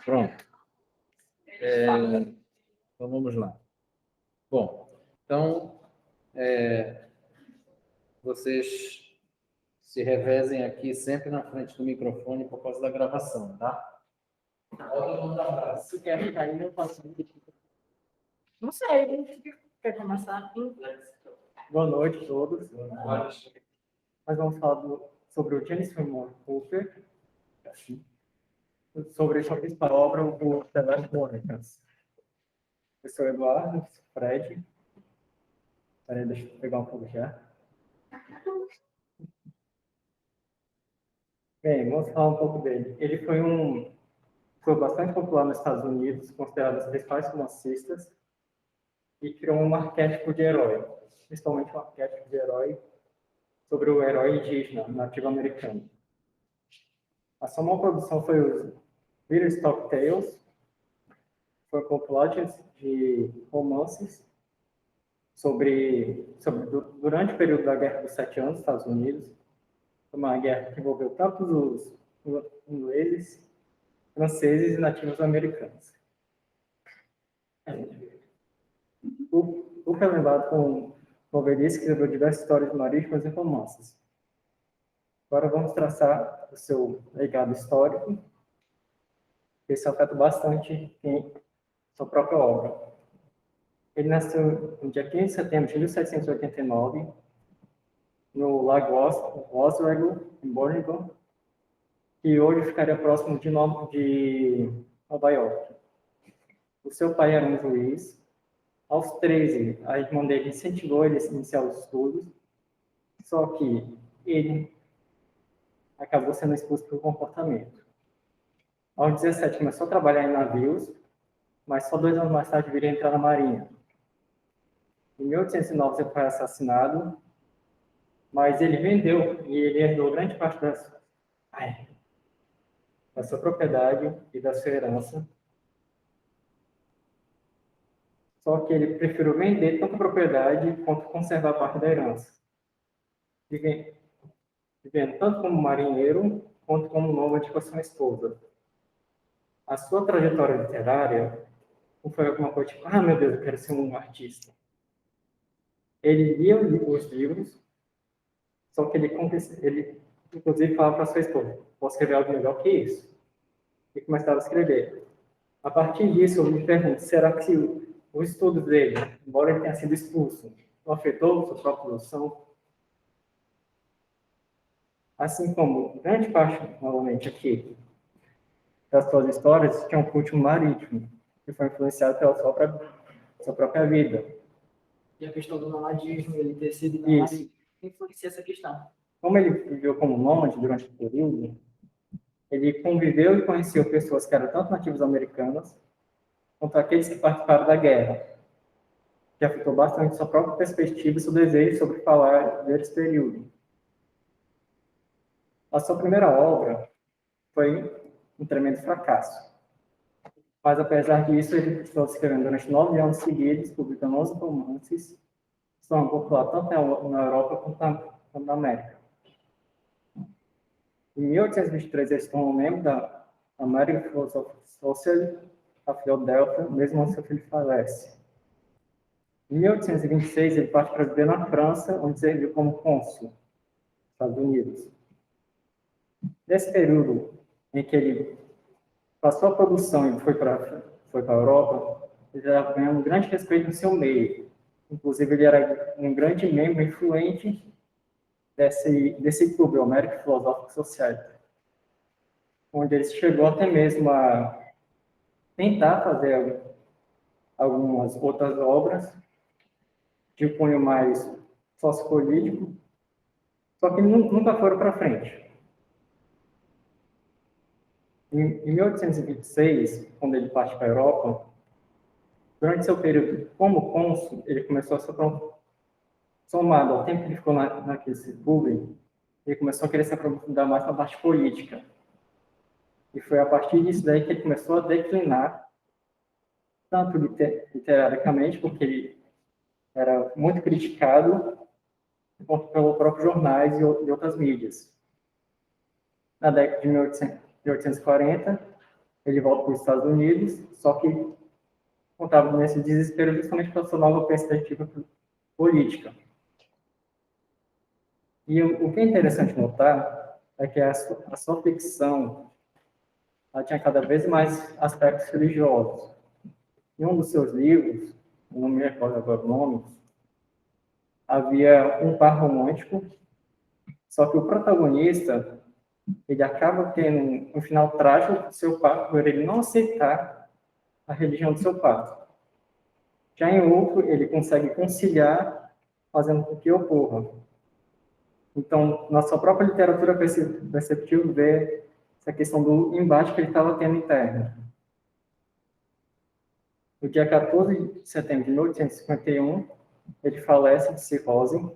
Pronto. Então, vamos lá. Bom, então, vocês se revezem aqui sempre na frente do microfone por causa da gravação, tá? Se quer ficar aí, eu posso. Não sei, quer começar? Boa noite a todos. Nós vamos falar sobre o James Fenimore Cooper, sobre a sua principal obra, o The Last Mohicans. Eu sou o Eduardo, Fred. Peraí, deixa eu pegar um pouco já. Bem, vamos falar um pouco dele. Ele foi bastante popular nos Estados Unidos, considerado os principais romancistas, e criou um arquétipo de herói, principalmente um arquétipo de herói sobre o herói indígena, nativo americano. A sua maior produção foi os Stock Tales, foi popular de romances durante o período da Guerra dos 7 Anos, nos Estados Unidos. Foi uma guerra que envolveu tanto os ingleses, franceses e nativos americanos. O é lembrado com novelista que escreveu diversas histórias marítimas e romances. Agora vamos traçar o seu legado histórico. Esse afeta bastante em sua própria obra. Ele nasceu no dia 15 de setembro de 1789, no Lago Oswego, em Borneo, que hoje ficaria próximo de Nova York. O seu pai era um juiz. Aos 13, a irmã dele incentivou ele a iniciar os estudos, só que ele acabou sendo expulso por comportamento. Aos 17, começou a trabalhar em navios, mas só 2 anos mais tarde viria entrar na Marinha. Em 1809, ele foi assassinado, mas ele vendeu e ele herdou grande parte da sua propriedade e da sua herança. Só que ele preferiu vender tanto a propriedade quanto conservar parte da herança. Vivendo tanto como marinheiro quanto como nômade com a sua esposa. A sua trajetória literária não foi alguma coisa tipo, meu Deus, eu quero ser um artista. Ele lia os livros, só que ele inclusive falava para sua esposa, posso escrever algo melhor que isso? E começava a escrever. A partir disso, eu me pergunto, será que o estudo dele, embora ele tenha sido expulso, não afetou sua própria produção? Assim como grande parte, novamente aqui, das suas histórias tinha um culto marítimo, que foi influenciado pela sua própria vida. E a questão do nomadismo, ele ter sido nômade, influencia essa questão. Como ele viveu como nômade durante o período, ele conviveu e conheceu pessoas que eram tanto nativos americanos, quanto aqueles que participaram da guerra, que afetou bastante sua própria perspectiva e seu desejo sobre falar desse período. A sua primeira obra foi um tremendo fracasso. Mas, apesar disso, ele estou escrevendo durante 9 anos seguidos, publicando 11 romances, que são populares tanto na Europa quanto na América. Em 1823, ele se tornou membro da American Philosophical Society, a Filadélfia, mesmo antes que seu filho falece. Em 1826, ele parte para viver na França, onde serviu como cônsul nos Estados Unidos. Nesse período em que ele passou a produção e foi para a Europa, ele já ganhou um grande respeito no seu meio. Inclusive, ele era um grande membro influente desse clube, o American Philosophical Society, onde ele chegou até mesmo a tentar fazer algumas outras obras de cunho mais sociopolítico, só que nunca foram para frente. Em 1826, quando ele parte para a Europa, durante seu período como cônsul, ele começou a se somado ao tempo que ele ficou naquele clube, ele começou a querer se aprofundar mais na parte política. E foi a partir disso daí que ele começou a declinar, tanto literariamente, porque ele era muito criticado, quanto pelos próprios jornais e outras mídias. Na década de 1840, ele volta para os Estados Unidos, só que contava nesse desespero justamente pela sua nova perspectiva política. E o que é interessante notar é que a sua ficção ela tinha cada vez mais aspectos religiosos. Em um dos seus livros, não me recordo agora o nome, havia um par romântico, só que o protagonista ele acaba tendo um final trágico do seu par por ele não aceitar a religião do seu par. Já em outro, ele consegue conciliar, fazendo com que ocorra. Então, na sua própria literatura perceptível, vê essa questão do embate que ele estava tendo interno. No dia 14 de setembro de 1851, ele falece de cirrose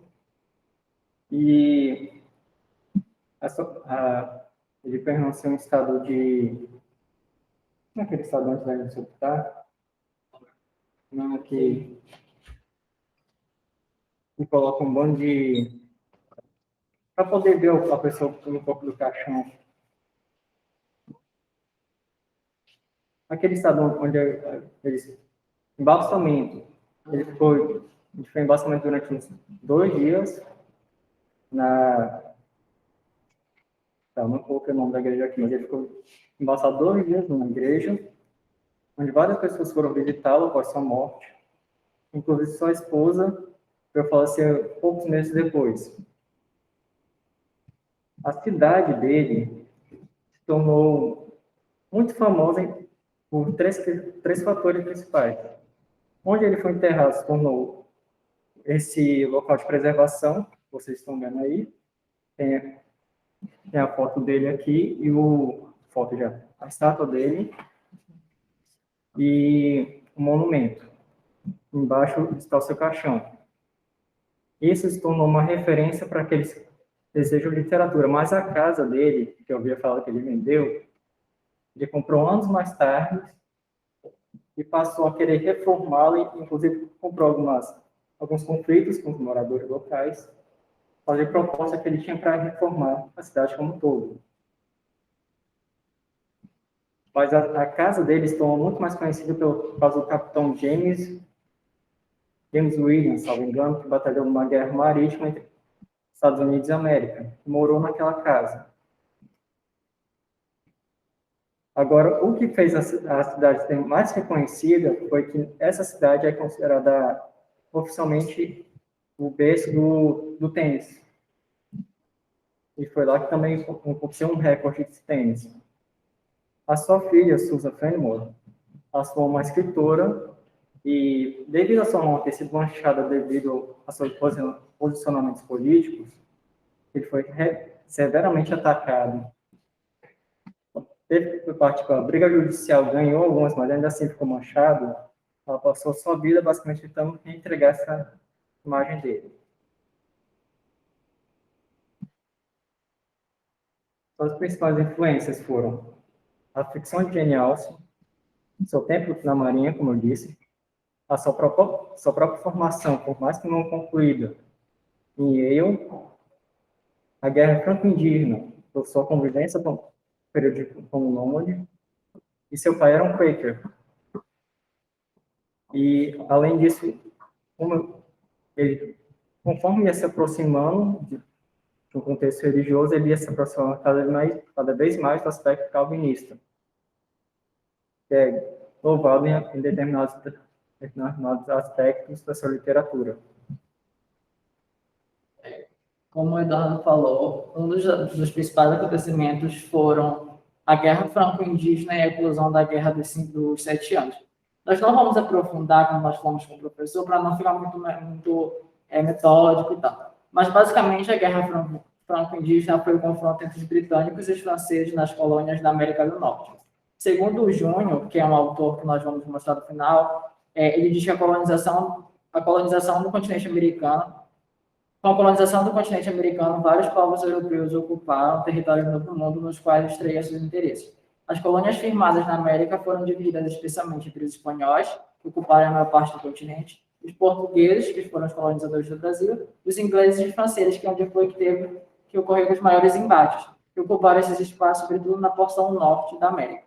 e ele permaneceu em estado de... Não é aquele estado antes da gente sepultar? Não, que coloca um bando de... para poder ver a pessoa um pouco do caixão. Aquele estado onde eles... Embalsamento. Ele foi em embalsamento durante uns 2 dias não coloquei o nome da igreja aqui, mas ele ficou embalsado 2 dias numa igreja, onde várias pessoas foram visitá-lo após sua morte, inclusive sua esposa, veio falecer poucos meses depois. A cidade dele se tornou muito famosa por três fatores principais. Onde ele foi enterrado se tornou esse local de preservação, vocês estão vendo aí, tem a foto dele aqui e a estátua dele e o monumento. Embaixo está o seu caixão. Isso se tornou uma referência para aqueles que desejam literatura, mas a casa dele, que eu havia falado que ele vendeu, ele comprou anos mais tarde e passou a querer reformá-la, e inclusive comprou alguns conflitos com os moradores locais, fazer proposta que ele tinha para reformar a cidade como um todo. Mas a casa dele se tornou muito mais conhecida por causa do capitão James Williams, salvo engano, que batalhou numa guerra marítima entre Estados Unidos e América, que morou naquela casa. Agora, o que fez a cidade ser mais reconhecida foi que essa cidade é considerada oficialmente o berço do tênis. E foi lá que também aconteceu um recorde de tênis. A sua filha, Susan Fenimore, ela se tornou uma escritora e, devido a sua mão ter sido manchada devido a seus posicionamentos políticos, ele foi severamente atacado. Teve que participar da briga judicial, ganhou algumas, mas ainda assim ficou manchado. Ela passou sua vida basicamente tentando entregar essa imagem dele. Suas principais influências foram a ficção de Jane Austen, seu tempo na Marinha, como eu disse, a sua própria formação, por mais que não concluída, em Yale, a Guerra Franco-Indígena, por sua convivência com o período como nômade, e seu pai era um Quaker. E, além disso, conforme ia se aproximando de um contexto religioso, ele ia se aproximando cada vez mais do aspecto calvinista, que é louvado em determinados aspectos da sua literatura. Como o Eduardo falou, um dos principais acontecimentos foram a Guerra Franco-Indígena e a eclosão da Guerra dos 7 anos. Nós não vamos aprofundar, como nós falamos com o professor, para não ficar muito metódico e tal. Mas, basicamente, a Guerra Franco-Indígena foi o confronto entre os britânicos e os franceses nas colônias da América do Norte. Segundo o Júnior, que é um autor que nós vamos mostrar no final, ele diz que a colonização do continente americano, com a colonização do continente americano, vários povos europeus ocuparam territórios do Novo Mundo nos quais extraíam seus interesses. As colônias firmadas na América foram divididas especialmente entre os espanhóis, que ocuparam a maior parte do continente, os portugueses, que foram os colonizadores do Brasil, os ingleses e os franceses, que é onde foi que ocorreram os maiores embates. que ocuparam esses espaços, sobretudo na porção norte da América.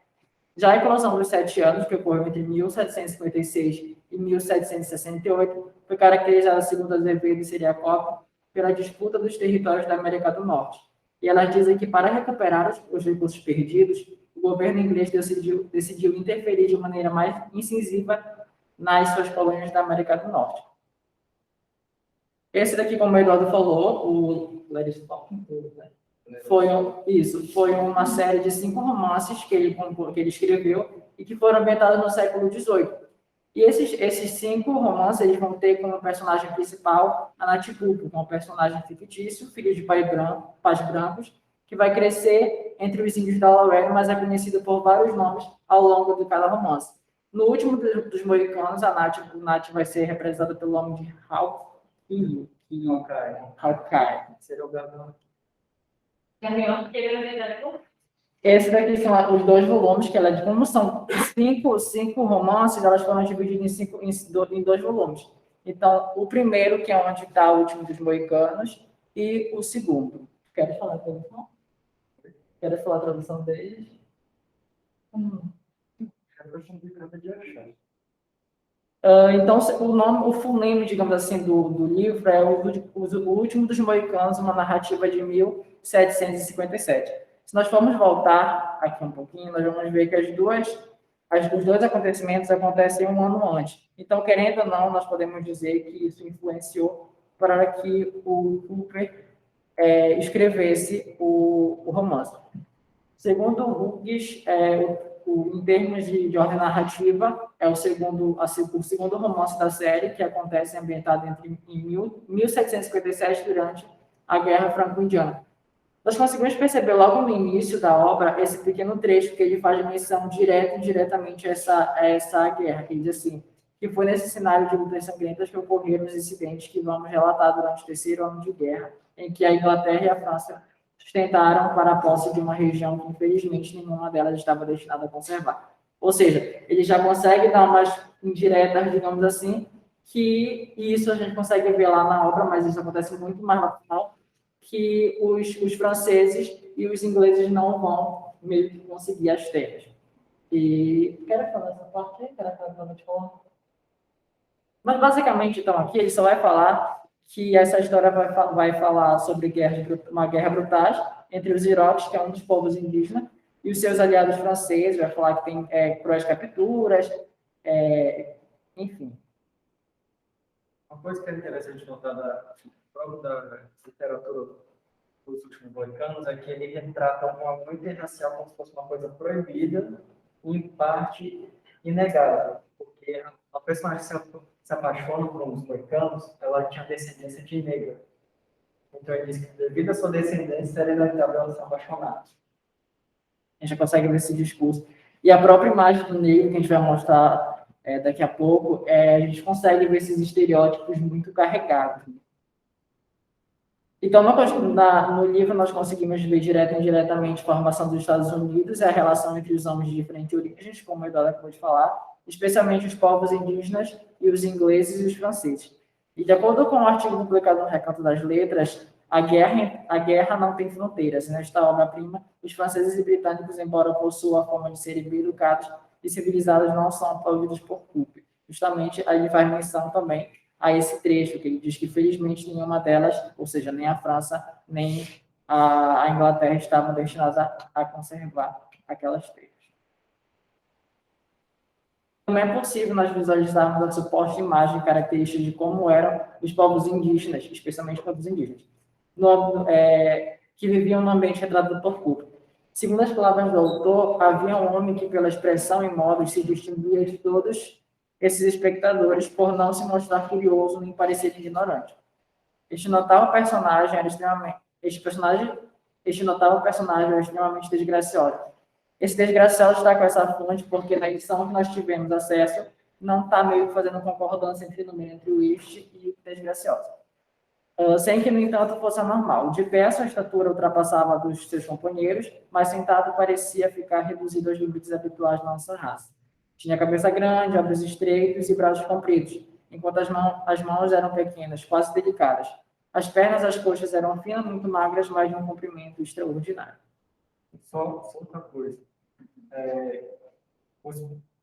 Já a eclosão dos 7 anos, que ocorreu entre 1756 e 1768, foi caracterizada, segundo Azevedo e Seriacop, pela disputa dos territórios da América do Norte. E elas dizem que, para recuperar os recursos perdidos, o governo inglês decidiu interferir de maneira mais incisiva nas suas colônias da América do Norte. Esse daqui, como o Eduardo falou, o Larry Stocking, foi uma série de 5 romances que ele escreveu e que foram ambientados no século XVIII. E esses 5 romances eles vão ter como personagem principal a Natipupo, que é um personagem fictício, filho de pais brancos, que vai crescer entre os índios da Lorraine, mas é conhecido por vários nomes ao longo de cada romance. No último dos Moicanos, a Nath vai ser representada pelo nome de Hawkeye. Seria o Gavião. Esse daqui são os 2 volumes, que ela, como são 5 romances, elas foram divididas em 2 volumes. Então, o primeiro, que é onde está o último dos Moicanos, e o segundo. Quero falar a tradução? Quero falar a tradução deles? Então, o full name, digamos assim, do livro é o Último dos Moicanos, uma narrativa de 1757. Se nós formos voltar aqui um pouquinho, nós vamos ver que os 2 acontecimentos acontecem um ano antes. Então, querendo ou não, nós podemos dizer que isso influenciou para que o Cooper escrevesse o romance. Segundo o Hughes, em termos de ordem narrativa, é o segundo romance da série, que acontece ambientado em 1757, durante a Guerra Franco-Indiana. Nós conseguimos perceber logo no início da obra esse pequeno trecho que ele faz menção direta e indiretamente a essa guerra, que diz assim, que foi nesse cenário de lutas sangrentas que ocorreram os incidentes que vamos relatar durante o 3º ano de guerra, em que a Inglaterra e a França sustentaram para a posse de uma região que, infelizmente, nenhuma delas estava destinada a conservar. Ou seja, ele já consegue dar umas indiretas, digamos assim, que isso a gente consegue ver lá na obra, mas isso acontece muito mais no final, que os franceses e os ingleses não vão meio que conseguir as terras. E quero falar essa parte aí? Quero falar. Mas, basicamente, então, aqui ele só vai falar que essa história vai falar sobre uma guerra brutal entre os Iroques, que é um dos povos indígenas, e os seus aliados franceses. Vai falar que tem cruéis capturas, enfim. Uma coisa que é interessante notar da literatura dos últimos Moicanos é que ele retrata um amor interracial como se fosse uma coisa proibida e, em parte, inegável, porque a personagem se apaixona por um dos Moicanos, ela tinha descendência de negra. Então, ele diz que, devido à sua descendência, era inevitável ela se apaixonar. A gente já consegue ver esse discurso. E a própria imagem do negro, que a gente vai mostrar daqui a pouco, a gente consegue ver esses estereótipos muito carregados. Então, no livro, nós conseguimos ver direta e indiretamente a formação dos Estados Unidos e a relação entre os homens de diferentes origens, como o Eduardo acabou de falar, especialmente os povos indígenas e os ingleses e os franceses. E, de acordo com o artigo publicado no Recanto das Letras, a guerra não tem fronteiras. Nesta obra-prima, os franceses e britânicos, embora possuam a forma de serem bem educados e civilizados, não são aplaudidos por Cooper. Justamente, aí ele faz menção também a esse trecho, que ele diz que, felizmente, nenhuma delas, ou seja, nem a França, nem a Inglaterra, estavam destinadas a conservar aquelas terras. Também é possível nós visualizarmos a suposta imagem característica de como eram os povos indígenas, especialmente os povos indígenas, que viviam no ambiente retratado por Cooper. Segundo as palavras do autor, havia um homem que, pela expressão e modos, se distinguia de todos esses espectadores por não se mostrar curioso nem parecer ignorante. Este notável personagem era extremamente desgracioso. Esse desgracioso está com essa fonte porque na edição que nós tivemos acesso não está meio que fazendo concordância entre o este e o desgracioso. Sem que, no entanto, fosse anormal. De pé, sua estatura ultrapassava a dos seus companheiros, mas sentado parecia ficar reduzido aos limites habituais da nossa raça. Tinha cabeça grande, ombros estreitos e braços compridos, enquanto as mãos eram pequenas, quase delicadas. As pernas e as coxas eram finas, muito magras, mas de um comprimento extraordinário. Só outra coisa.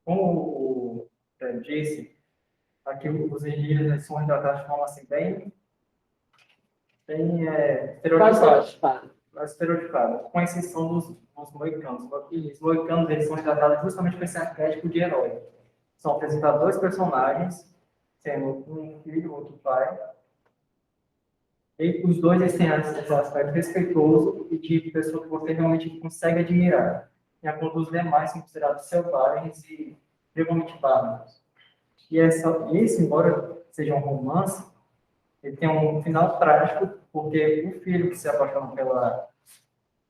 Como o Ted disse, aqui os indígenas são retratados de forma assim, bem estereotipada, com exceção dos moicanos. Os moicanos eles são retratados justamente com esse arquétipo de herói. São apresentados dois personagens, sendo um filho e outro pai. E os dois eles têm esse aspecto respeitoso e de pessoa que você realmente consegue admirar. Enquanto os demais são considerados selvagens e extremamente bárbaros. E esse, embora seja um romance, ele tem um final trágico, porque o filho que se apaixona pela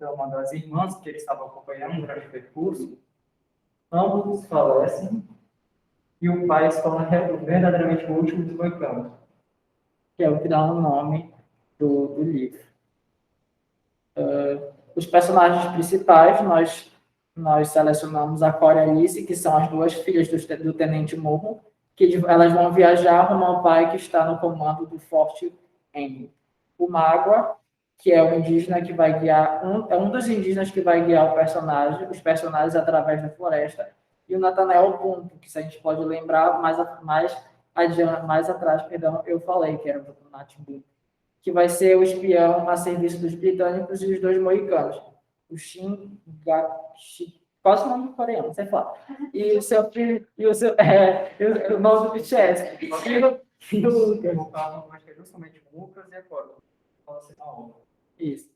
uma das irmãs que ele estava acompanhando durante o percurso, ambos falecem e o pai se torna verdadeiramente o último dos moicanos. Que é o que dá o nome do livro. Os personagens principais, nós selecionamos a Cora e a Alice, que são as duas filhas do Tenente Morro, que elas vão viajar rumo ao pai que está no comando do Forte Henry. O Mágoa, que é o indígena que vai guiar, um dos indígenas que vai guiar os personagens através da floresta, e o Nathanael Punto, que se a gente pode lembrar, mais atrás, eu falei que era o Nath Punto, que vai ser o espião a serviço dos britânicos e os dois moicanos, o quase o nome do coreano, você fala. E o seu filho, o nome do BTS. E o Lucas. Acho que é justamente o Lucas e a Cora. Isso.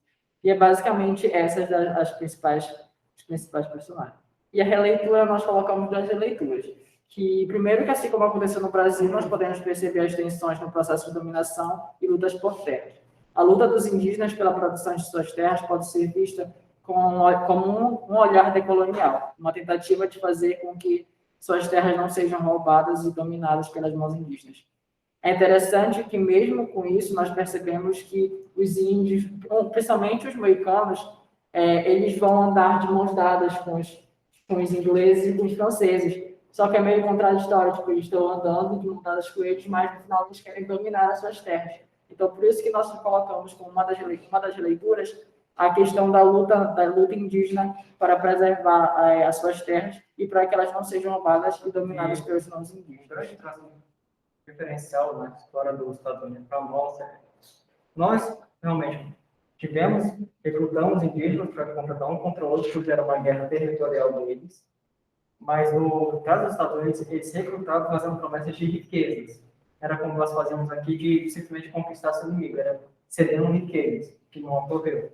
E é basicamente essas os principais personagens. E a releitura, nós colocamos duas releituras. Que, primeiro, que assim como aconteceu no Brasil, nós podemos perceber as tensões no processo de dominação e lutas por terras. A luta dos indígenas pela produção de suas terras pode ser vista como um olhar decolonial, uma tentativa de fazer com que suas terras não sejam roubadas e dominadas pelas mãos indígenas. É interessante que, mesmo com isso, nós percebemos que os índios, principalmente os moicanos, eles vão andar de mãos dadas com os ingleses e com os franceses. Só que é meio contraditório, tipo, eles estão andando de mãos dadas com eles, mas no final eles querem dominar as suas terras. Então, por isso que nós colocamos como uma das leituras a questão da luta indígena para preservar as suas terras e para que elas não sejam roubadas e dominadas pelos não indígenas. Referencial na história dos Estados Unidos para nós realmente recrutamos indígenas para confrontar um contra o outro, porque era uma guerra territorial deles, mas no caso dos Estados Unidos, eles recrutavam fazendo promessas de riquezas. Era como nós fazíamos aqui, de simplesmente conquistar seu inimigo, era cedendo riquezas, que não ocorreu.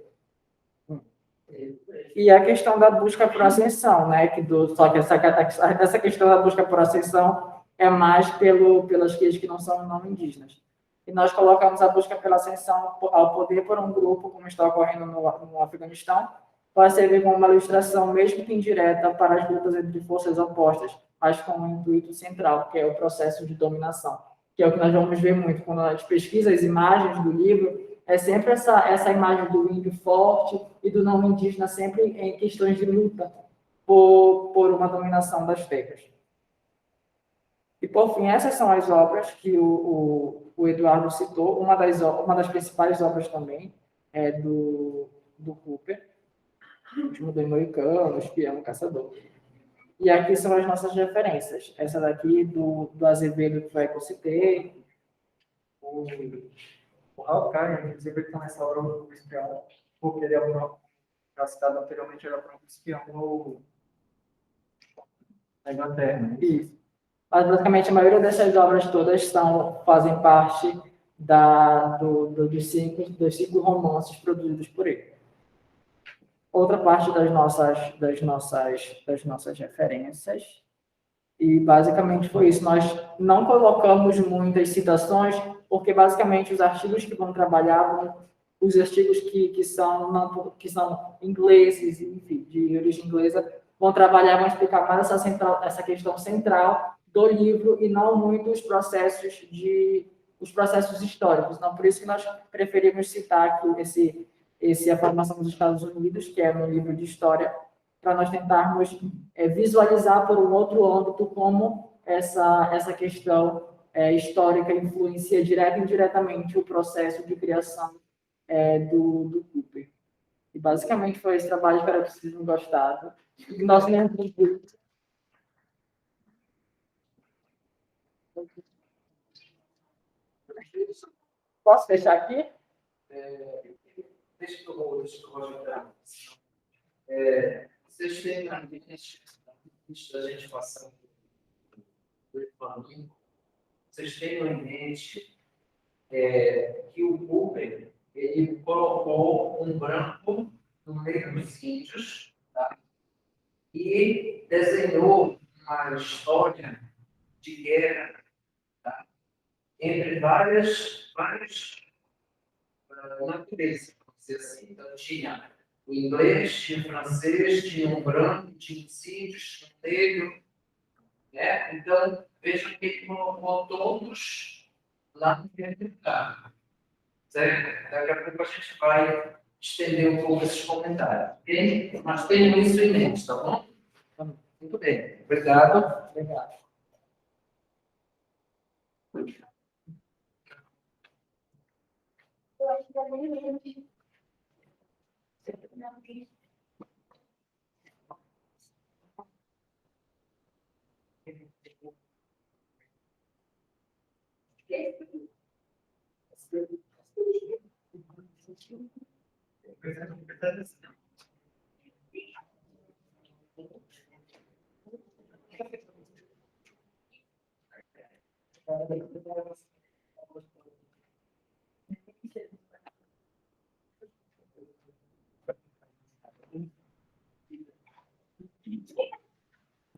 E a questão da busca por ascensão, né? Só que essa questão da busca por ascensão é mais pelas que não são não indígenas. E nós colocamos a busca pela ascensão ao poder por um grupo, como está ocorrendo no Afeganistão, para servir como uma ilustração, mesmo que indireta, para as lutas entre forças opostas, mas com um intuito central, que é o processo de dominação, que é o que nós vamos ver muito quando a gente pesquisa as imagens do livro. É sempre essa imagem do índio forte e do não indígena, sempre em questões de luta por uma dominação das terras. E, por fim, essas são as obras que o Eduardo citou. Uma das principais obras também é do Cooper, O Último dos Moicanos, O Espião, o Caçador. E aqui são as nossas referências. Essa daqui do Azevedo, que foi que eu citei. O Hawkeye, inclusive, ele está nessa obra do espião, porque ele já citado anteriormente, era para um espião na Inglaterra. Né? Isso. Mas, basicamente, a maioria dessas obras todas fazem parte dos cinco romances produzidos por ele. Outra parte das nossas referências, e basicamente foi isso. Nós não colocamos muitas citações, porque basicamente os artigos que vão trabalhar, os artigos que são ingleses, enfim, de origem inglesa, vão explicar mais essa questão central do livro e não muito os processos históricos. Então, por isso que nós preferimos citar aqui a formação dos Estados Unidos, que é um livro de história, para nós tentarmos visualizar por um outro âmbito como essa questão histórica influencia direta e indiretamente o processo de criação do Cooper. E Basicamente foi esse trabalho, espero que vocês tenham gostado. Nosso Posso fechar aqui? Deixa que eu vou ajudar. Vocês têm a gente passando do Flamengo, vocês tenham em mente que o Cooper ele colocou um branco no meio dos índios, tá? E desenhou uma história de guerra, tá? Entre várias naturezas, vamos dizer assim. Então, tinha o inglês, tinha o francês, tinha o branco, tinha os índios, tinha o negro, né? Então, vejam que ele colocou todos lá no mesmo lugar. Certo? Daqui a pouco a gente vai estender um pouco esses comentários. Ok? Mas tenham isso em mente, tá bom? Muito bem. Obrigado. Obrigado.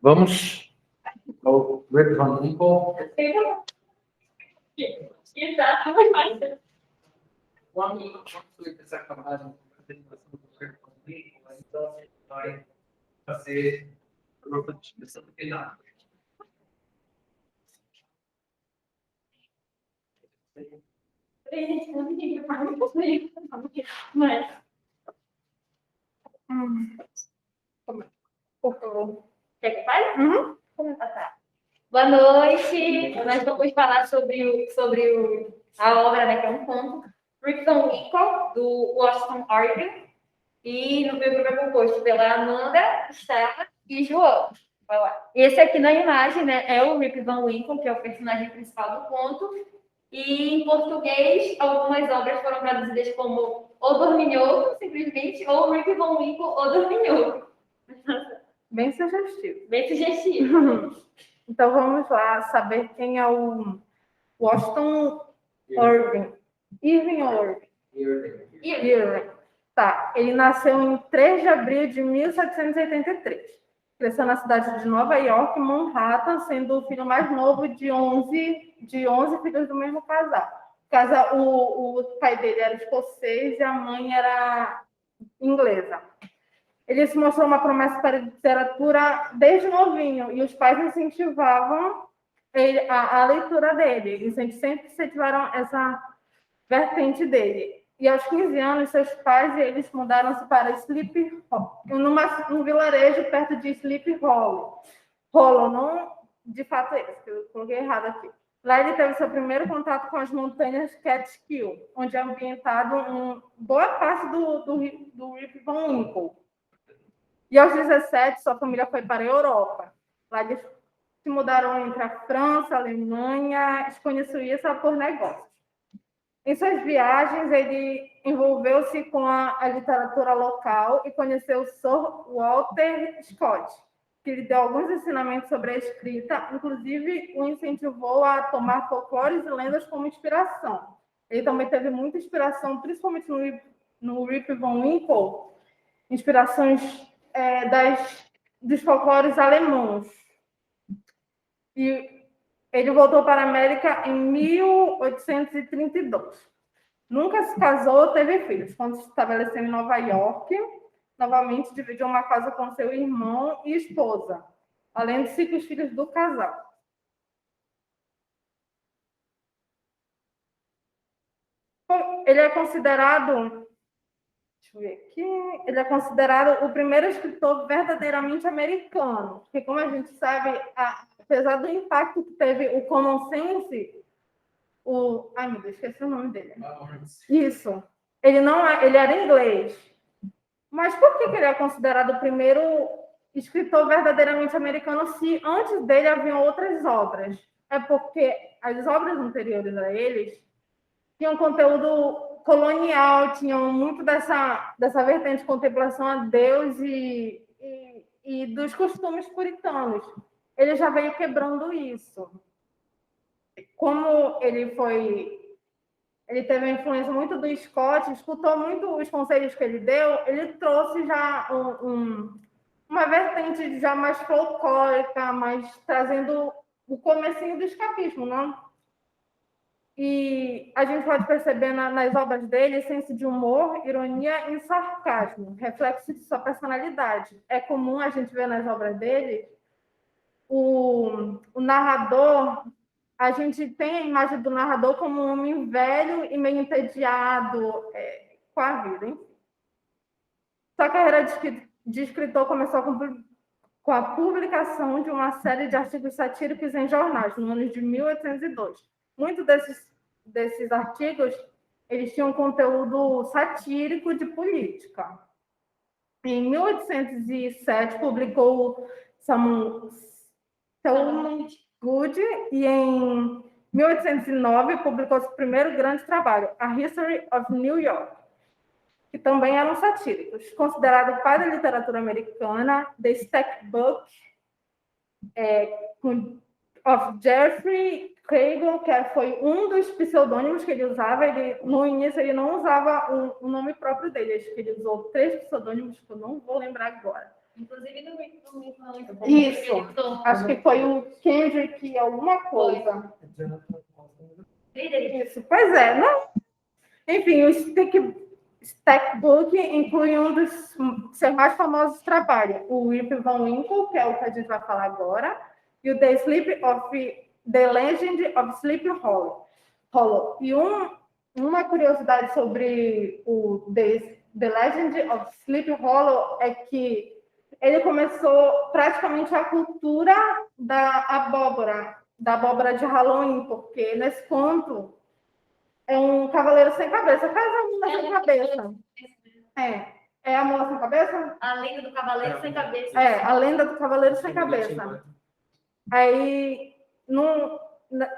Vamos ao Rip Van Winkle. Exato, mas Quando vocês acabarem a apresentação do Rip Van Winkle, então a gente vai fazer a grupo de discussão final. gente não me mas por favor. Quer que eu fale? Tá. Boa noite. Nós vamos falar sobre a obra, né, que é um conto, Rip Van Winkle, do Washington Irving. E no meu grupo é composto pela Amanda, Estela e João. Vai lá. Esse aqui na imagem, né, é o Rip Van Winkle, que é o personagem principal do conto. E em português, algumas obras foram traduzidas como O Dorminhoco, simplesmente, ou Rip Van Winkle, O Dorminhoco. Bem sugestivo. Bem sugestivo. Então vamos lá saber quem é o Washington Irving. Irving ou Irving? Irving. Tá. Ele nasceu em 3 de abril de 1783. Cresceu na cidade de Nova York, Manhattan, sendo o filho mais novo de 11 filhos do mesmo casal. O pai dele era escocês e a mãe era inglesa. Ele se mostrou uma promessa para a literatura desde novinho, e os pais incentivavam a leitura dele. Eles sempre incentivaram essa vertente dele. E aos 15 anos, seus pais e eles mudaram-se para Sleepy Hollow, num vilarejo perto de Sleepy Hollow. Hollow, não de fato esse, que eu coloquei errado aqui. Lá ele teve seu primeiro contato com as montanhas Catskill, onde é ambientado boa parte do Rip Van Winkle. E aos 17, sua família foi para a Europa. Lá eles se mudaram entre a França, a Alemanha, escolheu Suíça por negócios. Em suas viagens, ele envolveu-se com a literatura local e conheceu Sir Walter Scott, que lhe deu alguns ensinamentos sobre a escrita, inclusive o incentivou a tomar folclores e lendas como inspiração. Ele também teve muita inspiração, principalmente no Rip Van Winkle, inspirações dos folclores alemãos. E ele voltou para a América em 1832. Nunca se casou, teve filhos. Quando se estabeleceu em Nova York, novamente dividiu uma casa com seu irmão e esposa, além de 5 filhos do casal. Ele é considerado... Deixa eu ver aqui. Ele é considerado o primeiro escritor verdadeiramente americano, porque, como a gente sabe, apesar do impacto que teve o Common Sense, ai, meu Deus, esqueci o nome dele. Isso. Ele era inglês. Mas por que ele é considerado o primeiro escritor verdadeiramente americano se antes dele haviam outras obras? É porque as obras anteriores a eles tinham conteúdo colonial, tinham muito dessa vertente de contemplação a Deus e dos costumes puritanos. Ele já veio quebrando isso. Como ele teve a influência muito do Scott, escutou muito os conselhos que ele deu, ele trouxe já uma vertente já mais folclórica, mais trazendo o comecinho do escapismo, não? E a gente pode perceber nas obras dele senso de humor, ironia e sarcasmo, reflexo de sua personalidade. É comum a gente ver nas obras dele o narrador, a gente tem a imagem do narrador como um homem velho e meio entediado com a vida. Hein? Sua carreira de escritor começou com a publicação de uma série de artigos satíricos em jornais, no ano de 1802. Muitos desses artigos eles tinham conteúdo satírico de política. Em 1807, publicou Salmon Good, e em 1809 publicou seu primeiro grande trabalho, A History of New York, que também eram satíricos. Considerado pai da literatura americana, The Stack Book of Jeffrey Craig, que foi um dos pseudônimos que ele usava. No início, ele não usava o nome próprio dele, acho que ele usou 3 pseudônimos, que eu não vou lembrar agora. Inclusive no Isso, acho que foi o Kendrick alguma coisa. Isso, pois é, não? Enfim, o Stack Book inclui um dos seus mais famosos trabalhos, o Rip Van Winkle, que é o que a gente vai falar agora, e o The Legend of Sleepy Hollow. E uma curiosidade sobre o The Legend of Sleepy Hollow é que ele começou praticamente a cultura da abóbora de Halloween, porque nesse conto é um cavaleiro sem cabeça. Quase a mula sem cabeça. É a mula sem cabeça? A lenda do cavaleiro sem cabeça. A lenda do cavaleiro sem cabeça. Aí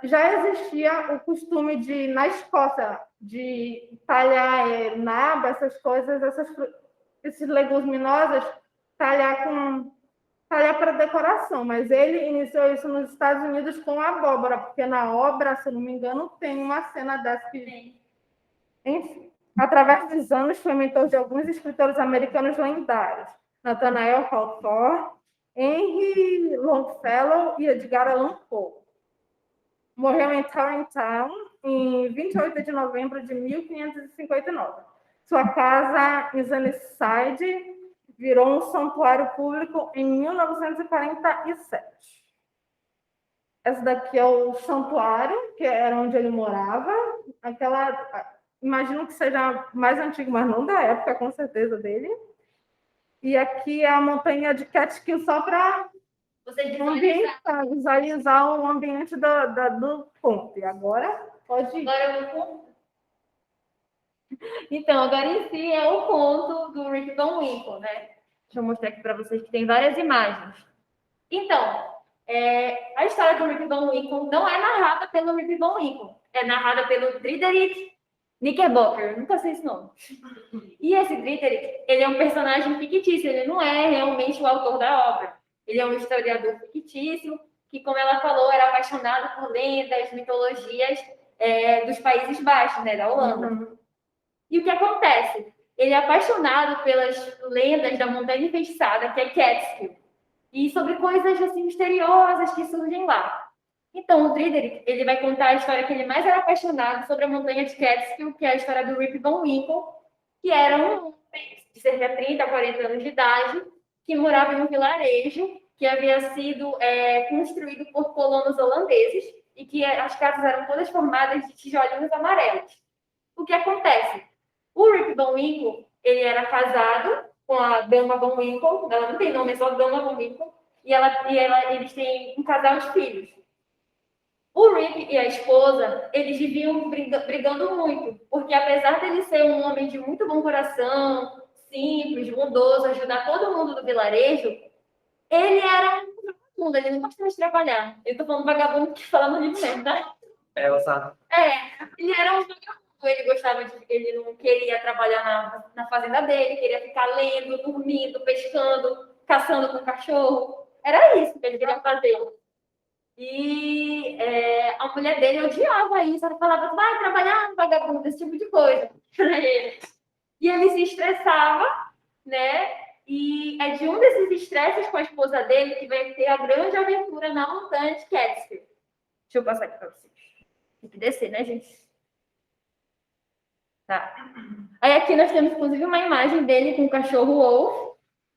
já existia o costume de, na Escócia, de talhar naba, essas coisas, esses leguminosos, talhar para decoração, mas ele iniciou isso nos Estados Unidos com a abóbora, porque na obra, se não me engano, tem uma cena dessa que... Enfim, através dos anos, foi mentor de alguns escritores americanos lendários, Nathaniel Hawthorne, Henry Longfellow e Edgar Allan Poe. Morreu em Tarrytown em 28 de novembro de 1559. Sua casa em Sunnyside virou um santuário público em 1947. Esse daqui é o santuário, que era onde ele morava. Imagino que seja mais antigo, mas não da época, com certeza, dele. E aqui é a montanha de Catskill, só para visualizar o ambiente do ponto. E agora, pode ir. Agora eu vou... Então, agora em si é o conto do Rip Van Winkle, né? Deixa eu mostrar aqui para vocês que tem várias imagens. Então, a história do Rip Van Winkle não é narrada pelo Rip Van Winkle, é narrada pelo Diederik Knickerbocker, nunca sei esse nome. E esse Diederik, ele é um personagem fictício, ele não é realmente o autor da obra. Ele é um historiador fictício que, como ela falou, era apaixonado por lendas, mitologias dos Países Baixos, né, da Holanda. Uhum. E o que acontece? Ele é apaixonado pelas lendas da Montanha Enfeitiçada, que é Catskill, e sobre coisas assim misteriosas que surgem lá. Então, o Diederik, ele vai contar a história que ele mais era apaixonado sobre a Montanha de Catskill, que é a história do Rip Van Winkle, que era um homem de cerca de 30 a 40 anos de idade, que morava em um vilarejo que havia sido construído por colonos holandeses e que as casas eram todas formadas de tijolinhos amarelos. O que acontece? O Rip Van Winkle, ele era casado com a Dama Van Winkle, ela não tem nome, é só Dama Van Winkle, e eles têm um casal de filhos. O Rip e a esposa, eles viviam brigando muito, porque apesar dele ser um homem de muito bom coração, simples, bondoso, ajudar todo mundo do vilarejo, ele era um vagabundo, ele não gostava de trabalhar. Eu tô falando vagabundo que fala no livro mesmo, tá? Elsa. Ele era um vagabundo, ele gostava de... Ele não queria trabalhar na fazenda dele, queria ficar lendo, dormindo, pescando, caçando com cachorro. Era isso que ele queria fazer. E a mulher dele odiava isso. Ela falava, vai trabalhar, vagabundo, esse tipo de coisa pra ele. E ele se estressava, né? E é de um desses estresses com a esposa dele que vai ter a grande aventura na montanha de Catskill. Deixa eu passar aqui pra vocês. Tem que descer, né, gente? Tá. Aí aqui nós temos, inclusive, uma imagem dele com o cachorro Wolf.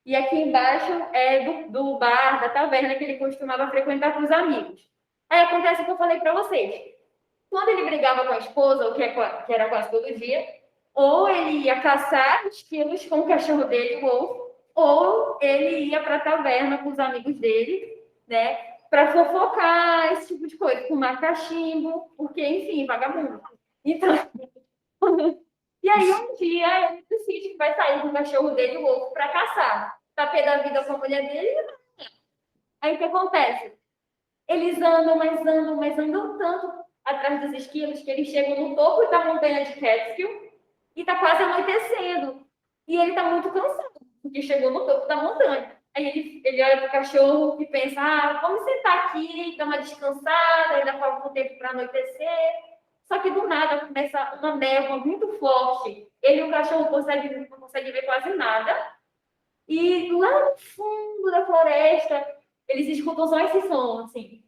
E aqui embaixo é do bar, da taverna que ele costumava frequentar com os amigos. Aí acontece o que eu falei para vocês. Quando ele brigava com a esposa, o que era quase todo dia, ou ele ia caçar esquilos com o cachorro dele, o Wolf, ou ele ia para a taverna com os amigos dele, né, para fofocar, esse tipo de coisa, fumar cachimbo, porque, enfim, vagabundo. Então, e aí um dia ele decide que vai sair com o cachorro dele, o Wolf, para caçar. Tá pé da vida com a mulher dele. Aí o que acontece? Eles andam, mas andam tanto atrás dos esquilos que eles chegam no topo da montanha de Catskill e tá quase anoitecendo. E ele tá muito cansado, porque chegou no topo da montanha. Aí ele olha pro cachorro e pensa, vamos sentar aqui, dar uma descansada, ainda falta um tempo para anoitecer. Só que do nada começa uma névoa muito forte. Ele e o cachorro não conseguem ver quase nada. E lá no fundo da floresta, eles escutam só esse som, assim.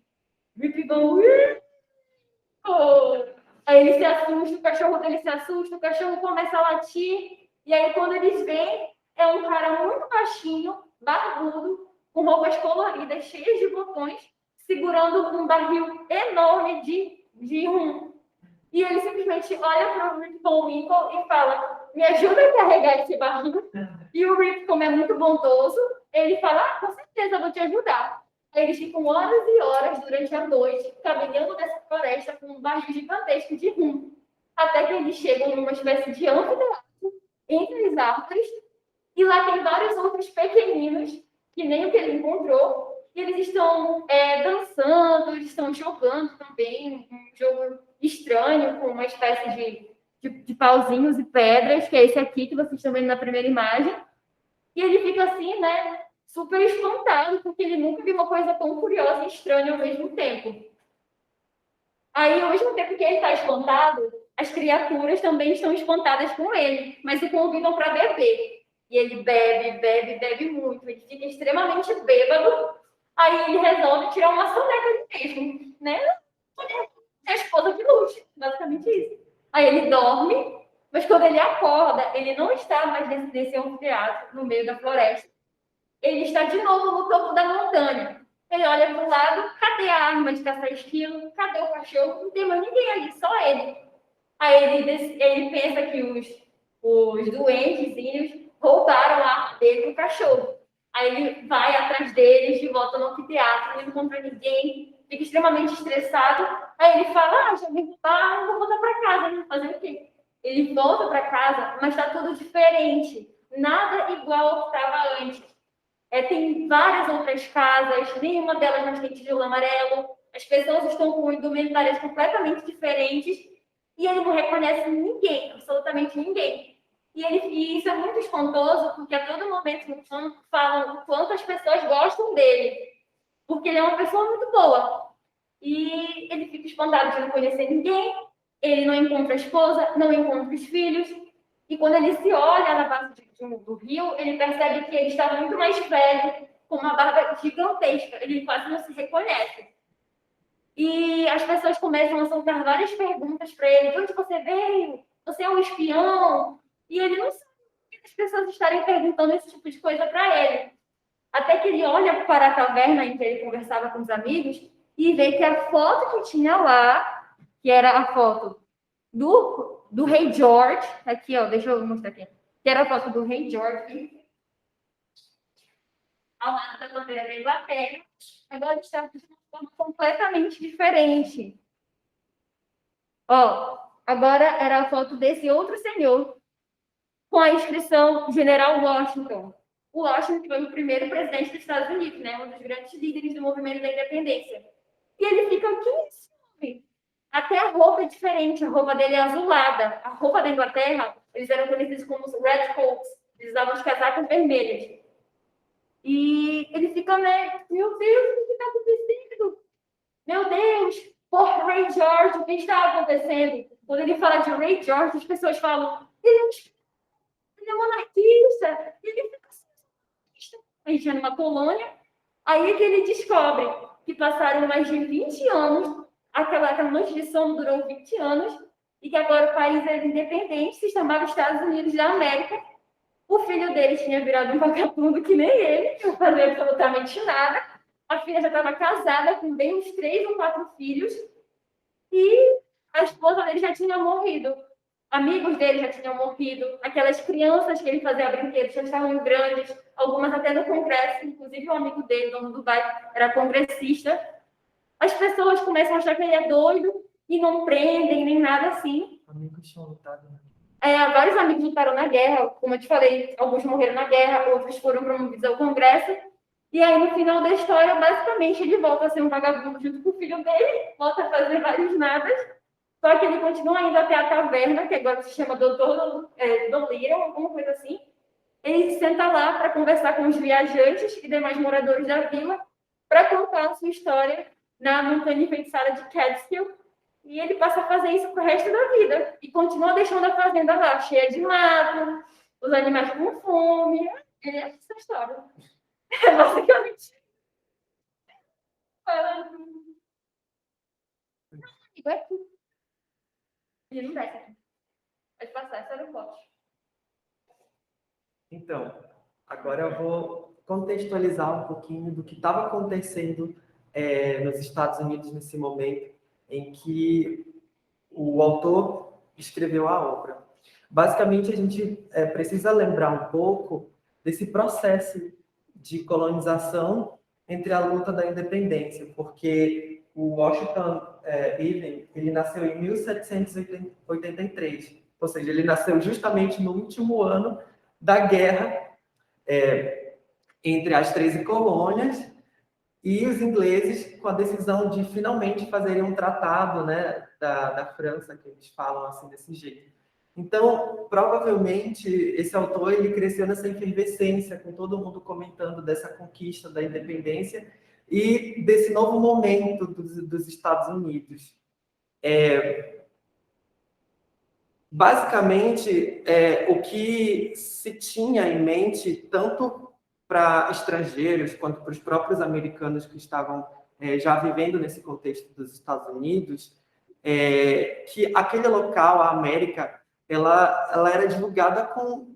Aí ele se assusta, o cachorro dele se assusta, o cachorro começa a latir. E aí, quando eles veem, é um cara muito baixinho, barbudo, com roupas coloridas, cheias de botões, segurando um barril enorme de rum. E ele simplesmente olha para o Rick Von Winkle e fala, me ajuda a carregar esse barril. E o Rick, como é muito bondoso, ele fala, com certeza, eu vou te ajudar. Aí eles ficam horas e horas durante a noite, caminhando nessa floresta com um barril gigantesco de rum. Até que eles chegam numa espécie de anfiteatro, entre as árvores, e lá tem vários outros pequeninos, que nem o que ele encontrou, e eles estão dançando, eles estão jogando também, um jogo estranho, com uma espécie de pauzinhos e pedras, que é esse aqui que vocês estão vendo na primeira imagem. E ele fica assim, né, super espantado, porque ele nunca viu uma coisa tão curiosa e estranha ao mesmo tempo. Aí, ao mesmo tempo que ele está espantado, as criaturas também estão espantadas com ele, mas o convidam para beber. E ele bebe muito, ele fica extremamente bêbado. Aí ele resolve tirar uma soneca mesmo, né? É a esposa de luxo, basicamente isso. Aí ele dorme, mas quando ele acorda, ele não está mais nesse anfiteatro, no meio da floresta. Ele está de novo no topo da montanha. Ele olha para o lado, cadê a arma de caçar esquilo? Cadê o cachorro? Não tem mais ninguém ali, só ele. Aí ele pensa que os doentezinhos roubaram a arma dele e o cachorro. Aí ele vai atrás deles, de volta no anfiteatro, não encontra ninguém, fica extremamente estressado. Aí ele fala, já me roubaram, vou voltar para casa, né? Fazer o quê? Ele volta para casa, mas está tudo diferente. Nada igual ao que estava antes. Tem várias outras casas, nenhuma delas mais tem tijolo amarelo. As pessoas estão com indumentárias completamente diferentes e ele não reconhece ninguém, absolutamente ninguém. E isso é muito espantoso, porque a todo momento falam o quanto as pessoas gostam dele, porque ele é uma pessoa muito boa. E ele fica espantado de não conhecer ninguém, ele não encontra a esposa, não encontra os filhos. E quando ele se olha na base do rio, ele percebe que ele está muito mais velho, com uma barba gigantesca. Ele quase não se reconhece. E as pessoas começam a soltar várias perguntas para ele. De onde você veio? Você é um espião? E ele não sabe que as pessoas estarem perguntando esse tipo de coisa para ele. Até que ele olha para a taverna em que ele conversava com os amigos e vê que a foto que tinha lá, que era a foto do rei George, aqui, ó, deixa eu mostrar aqui, que era a foto do rei George, ao lado da bandeira da Inglaterra, agora está de uma forma completamente diferente. Ó, agora era a foto desse outro senhor, com a inscrição General Washington. O Washington foi o primeiro presidente dos Estados Unidos, né? Um dos grandes líderes do movimento da independência. E ele fica, o que é esse homem? Até a roupa é diferente, a roupa dele é azulada. A roupa da Inglaterra, eles eram conhecidos como os Red Coats, eles usavam os casacos vermelhos. E ele fica, né? Meu Deus, o que está acontecendo? Meu Deus, por Ray George, o que está acontecendo? Quando ele fala de Ray George, as pessoas falam, ele é monarquista, ele fica assim, a gente é numa colônia, aí é que ele descobre que passaram mais de 20 anos, aquela noite de sono durou 20 anos, e que agora o país era independente, se chamava Estados Unidos da América. O filho dele tinha virado um vagabundo que nem ele, não fazia absolutamente nada. A filha já estava casada com bem uns 3 ou 4 filhos, e a esposa dele já tinha morrido. Amigos dele já tinham morrido, aquelas crianças que ele fazia brinquedos já estavam grandes, algumas até no Congresso, inclusive o amigo dele, dono do bairro, era congressista. As pessoas começam a achar que ele é doido e não prendem, nem nada assim. Amigos tinham lutado, né? Vários amigos lutaram na guerra, como eu te falei, alguns morreram na guerra, outros foram promovidos ao Congresso. E aí, no final da história, basicamente, ele volta a ser um vagabundo junto com o filho dele, volta a fazer vários nadas. Só que ele continua indo até a taverna, que agora se chama Doutor Dolittle, alguma coisa assim. Ele senta lá para conversar com os viajantes e demais moradores da vila para contar a sua história na montanha enfeitiçada de Catskill. E ele passa a fazer isso pro resto da vida. E continua deixando a fazenda lá, cheia de mato, os animais com fome. Ele é essa história. É basicamente. Igual aqui. Ele não desce aqui. Pode passar, essa era o pote. Então, agora eu vou contextualizar um pouquinho do que estava acontecendo nos Estados Unidos nesse momento em que o autor escreveu a obra. Basicamente, a gente precisa lembrar um pouco desse processo de colonização entre a luta da independência, porque o Washington Irving, ele nasceu em 1783, ou seja, ele nasceu justamente no último ano da guerra entre as 13 colônias e os ingleses, com a decisão de finalmente fazerem um tratado, né, da França, que eles falam assim desse jeito. Então, provavelmente, esse autor ele cresceu nessa efervescência, com todo mundo comentando dessa conquista da independência e desse novo momento dos Estados Unidos. Basicamente, o que se tinha em mente, tanto para estrangeiros quanto para os próprios americanos que estavam já vivendo nesse contexto dos Estados Unidos, que aquele local, a América, ela era divulgada com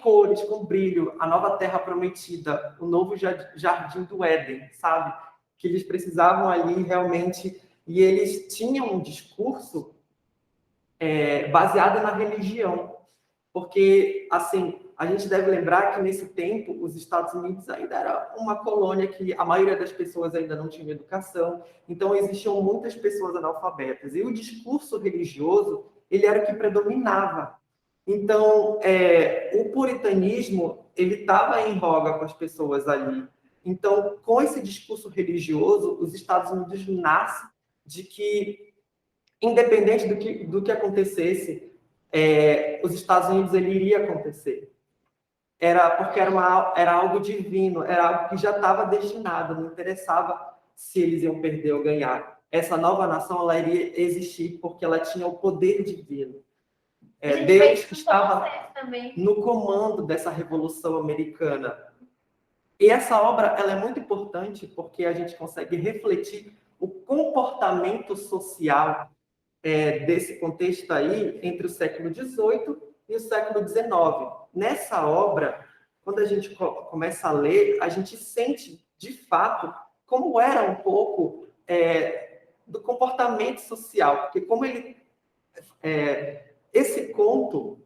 cores, com brilho, a nova terra prometida, o novo jardim do Éden, sabe? Que eles precisavam ali realmente, e eles tinham um discurso baseado na religião, porque, assim, a gente deve lembrar que nesse tempo os Estados Unidos ainda era uma colônia que a maioria das pessoas ainda não tinha educação, então existiam muitas pessoas analfabetas, e o discurso religioso ele era o que predominava. Então, o puritanismo ele estava em voga com as pessoas ali. Então, com esse discurso religioso, os Estados Unidos nascem de que, independente do que acontecesse, os Estados Unidos ele iria acontecer. Porque era algo divino, era algo que já estava destinado, não interessava se eles iam perder ou ganhar. Essa nova nação ela iria existir porque ela tinha o poder divino. Deus que estava no comando dessa Revolução Americana. E essa obra ela é muito importante porque a gente consegue refletir o comportamento social desse contexto aí entre o século XVIII e o século XIX. Nessa obra, quando a gente começa a ler, a gente sente, de fato, como era um pouco do comportamento social, porque como ele... esse conto,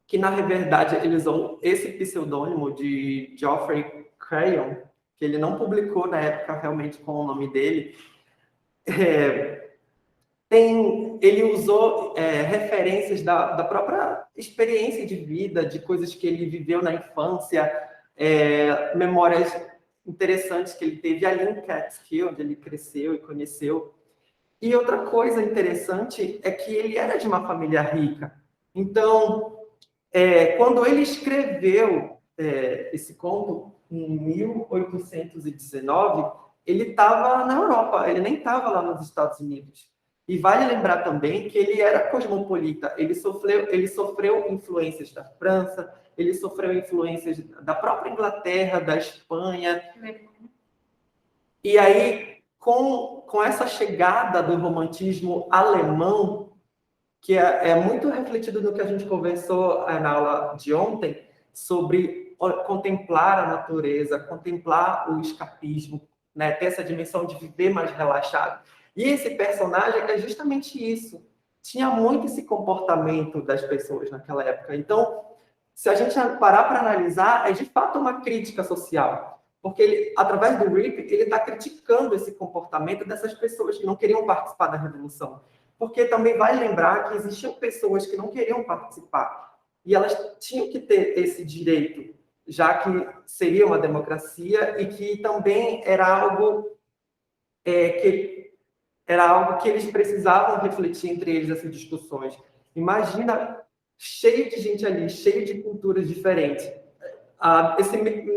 que na verdade eles usam esse pseudônimo de Geoffrey Crayon, que ele não publicou na época realmente com o nome dele, ele usou referências da própria experiência de vida, de coisas que ele viveu na infância, memórias interessantes que ele teve ali em Catskill, onde ele cresceu e conheceu. E outra coisa interessante é que ele era de uma família rica. Então, quando ele escreveu esse conto, em 1819, ele estava na Europa, ele nem estava lá nos Estados Unidos. E vale lembrar também que ele era cosmopolita, ele sofreu influências da França, ele sofreu influências da própria Inglaterra, da Espanha. E aí, com essa chegada do romantismo alemão, que é muito refletido no que a gente conversou na aula de ontem, sobre contemplar a natureza, contemplar o escapismo, né? Ter essa dimensão de viver mais relaxado. E esse personagem é justamente isso. Tinha muito esse comportamento das pessoas naquela época. Então, se a gente parar para analisar, é de fato uma crítica social. Porque ele, através do Rip, ele está criticando esse comportamento dessas pessoas que não queriam participar da Revolução. Porque também vale lembrar que existiam pessoas que não queriam participar. E elas tinham que ter esse direito, já que seria uma democracia e que também era algo que eles precisavam refletir entre eles, essas discussões. Imagina, cheio de gente ali, cheio de culturas diferentes.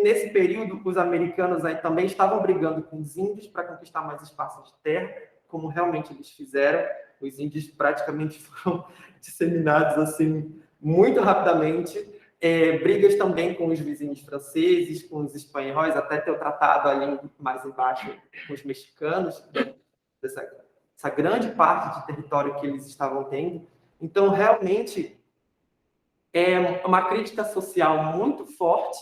Nesse período, os americanos aí também estavam brigando com os índios para conquistar mais espaços de terra, como realmente eles fizeram. Os índios praticamente foram disseminados assim muito rapidamente. Brigas também com os vizinhos franceses, com os espanhóis, até ter o tratado ali mais embaixo com os mexicanos, essa grande parte de território que eles estavam tendo. Então, realmente, é uma crítica social muito forte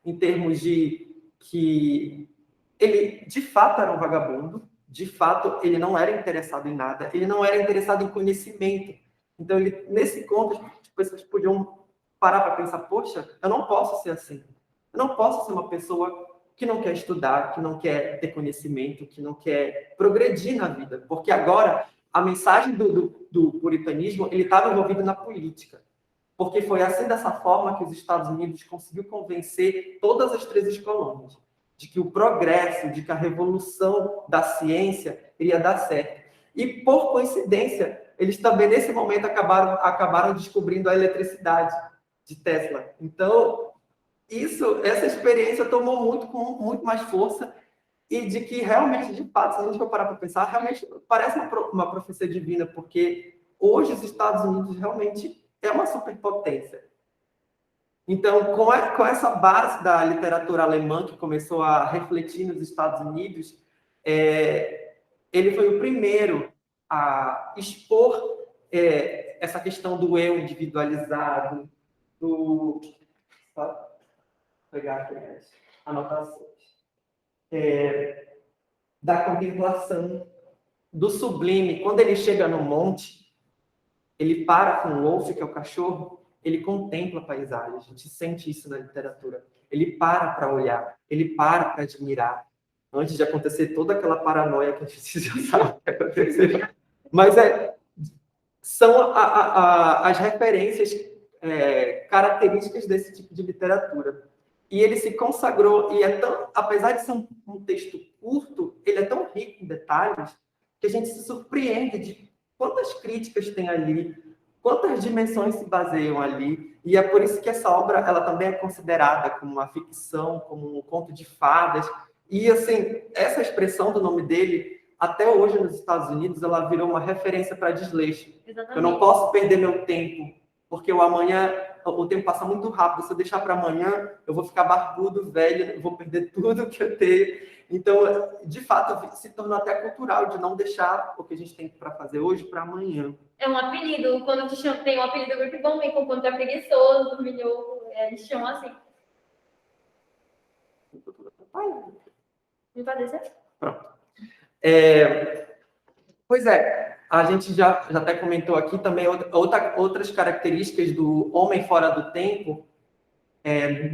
em termos de que ele, de fato, era um vagabundo, de fato, ele não era interessado em nada, ele não era interessado em conhecimento. Então, nesse conto, as pessoas podiam parar para pensar, poxa, eu não posso ser assim. Eu não posso ser uma pessoa que não quer estudar, que não quer ter conhecimento, que não quer progredir na vida. Porque agora, a mensagem do puritanismo, ele estava envolvido na política. Porque foi assim, dessa forma, que os Estados Unidos conseguiu convencer todas as 13 colônias de que o progresso, de que a revolução da ciência iria dar certo. E, por coincidência, eles também, nesse momento, acabaram descobrindo a eletricidade de Tesla. Então, essa experiência tomou muito mais força e de que, realmente, de fato, se a gente for parar para pensar, realmente parece uma profecia divina, porque hoje os Estados Unidos realmente é uma superpotência. Então, com essa base da literatura alemã que começou a refletir nos Estados Unidos, ele foi o primeiro a expor essa questão do eu individualizado, vou pegar aqui as anotações, da contemplação, do sublime. Quando ele chega no monte, ele para com o Wolf, que é o cachorro, ele contempla a paisagem. A gente sente isso na literatura. Ele para olhar, ele para admirar, antes de acontecer toda aquela paranoia que a gente já sabe que aconteceu. Mas são as referências características desse tipo de literatura. E ele se consagrou, e apesar de ser um texto curto, ele é tão rico em detalhes que a gente se surpreende de quantas críticas tem ali, quantas dimensões se baseiam ali, e é por isso que essa obra ela também é considerada como uma ficção, como um conto de fadas. E, assim, essa expressão do nome dele, até hoje nos Estados Unidos, ela virou uma referência para desleixo. Exatamente. Eu não posso perder meu tempo, porque o tempo passa muito rápido. Se eu deixar para amanhã, eu vou ficar barbudo, velho, eu vou perder tudo que eu tenho. Então, de fato, se tornou até cultural de não deixar o que a gente tem para fazer hoje para amanhã. É um apelido. Quando te chamam, tem um apelido do grupo bom, quando tu é preguiçoso, dormilhoso, eles chamam assim. Não pode ser? Pronto. Pois é, a gente já até comentou aqui também outras características do homem fora do tempo.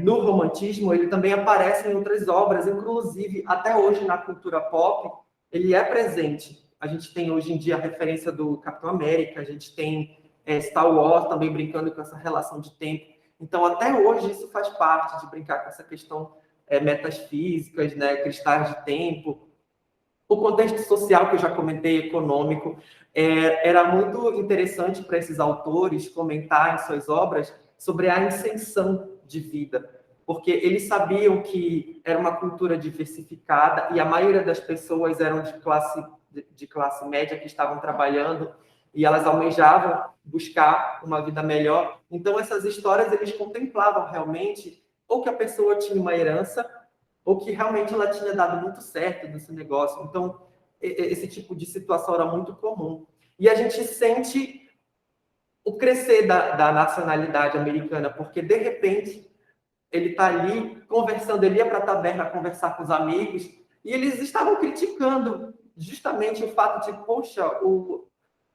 No romantismo, ele também aparece em outras obras, inclusive, até hoje, na cultura pop, ele é presente. a gente tem hoje em dia a referência do Capitão América, a gente tem Star Wars também brincando com essa relação de tempo. Então, até hoje, isso faz parte de brincar com essa questão metas físicas, né, cristais de tempo. O contexto social, que eu já comentei, econômico, era muito interessante para esses autores comentar em suas obras sobre a ascensão de vida, porque eles sabiam que era uma cultura diversificada e a maioria das pessoas eram de classe média que estavam trabalhando e elas almejavam buscar uma vida melhor. Então, essas histórias, eles contemplavam realmente ou que a pessoa tinha uma herança ou que realmente ela tinha dado muito certo nesse negócio. Então, esse tipo de situação era muito comum. E a gente sente o crescer da nacionalidade americana, porque, de repente, ele está ali conversando, ele ia para a taberna conversar com os amigos, e eles estavam criticando justamente o fato de, poxa,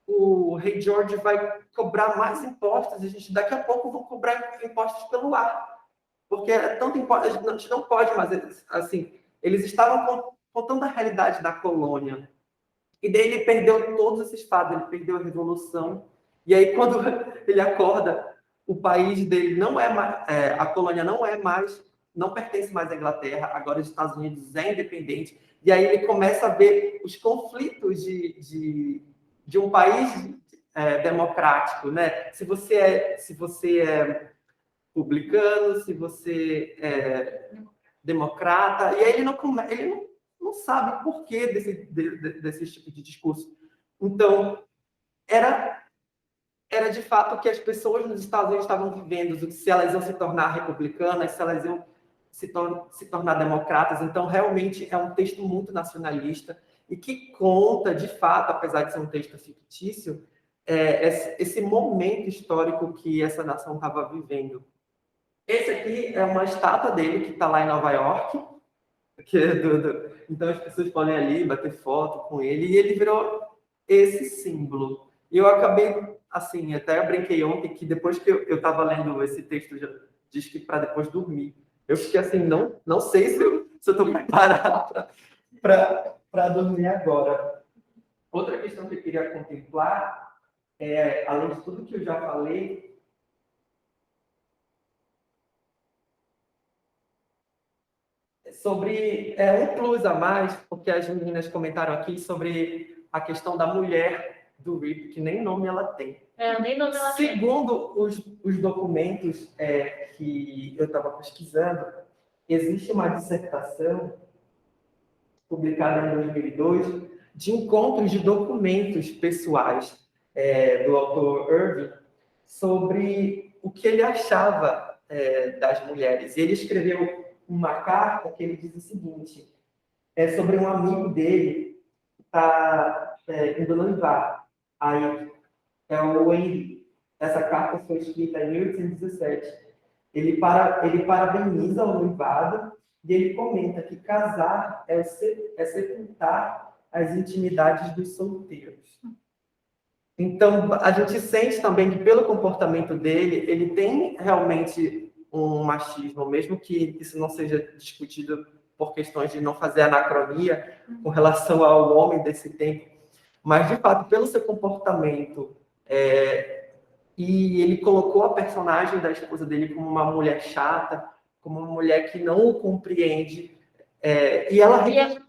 o rei George vai cobrar mais impostos, e a gente daqui a pouco vão cobrar impostos pelo ar. Porque é tanto imposto, a gente não pode mais, assim, eles estavam contando a realidade da colônia. E daí ele perdeu todos esses fatos, ele perdeu a revolução. E aí, quando ele acorda, o país dele não é mais, a colônia não é mais, não pertence mais à Inglaterra, agora os Estados Unidos é independente. E aí ele começa a ver os conflitos de um país democrático, né? Se você é republicano, se você é democrata, e aí ele não sabe o porquê desse tipo de discurso. Então, era de fato o que as pessoas nos Estados Unidos estavam vivendo, se elas iam se tornar republicanas, se elas iam se tornar democratas. Então, realmente é um texto muito nacionalista e que conta, de fato, apesar de ser um texto fictício, esse momento histórico que essa nação estava vivendo. Esse aqui é uma estátua dele que está lá em Nova York, que então as pessoas podem ali bater foto com ele, e ele virou esse símbolo. E eu acabei, assim, até brinquei ontem que depois que eu estava lendo esse texto, diz que para depois dormir. Eu fiquei assim, não sei se eu estou preparado para dormir agora. Outra questão que eu queria contemplar, além de tudo que eu já falei, sobre um plus a mais, porque as meninas comentaram aqui sobre a questão da mulher do Rip, que nem nome ela tem. Nem nome ela tem. Segundo os documentos que eu estava pesquisando, existe uma dissertação publicada em 2002 de encontros de documentos pessoais do autor Irving sobre o que ele achava das mulheres. E ele escreveu uma carta que ele diz o seguinte, sobre um amigo dele que está indo noivar. Aí é o Henry. Essa carta foi escrita em 1817. Ele parabeniza o noivado e ele comenta que casar é sepultar as intimidades dos solteiros. Então, a gente sente também que, pelo comportamento dele, ele tem realmente um machismo, mesmo que isso não seja discutido por questões de não fazer anacronia com relação ao homem desse tempo, mas, de fato, pelo seu comportamento, e ele colocou a personagem da esposa dele como uma mulher chata, como uma mulher que não o compreende, e ela... E é a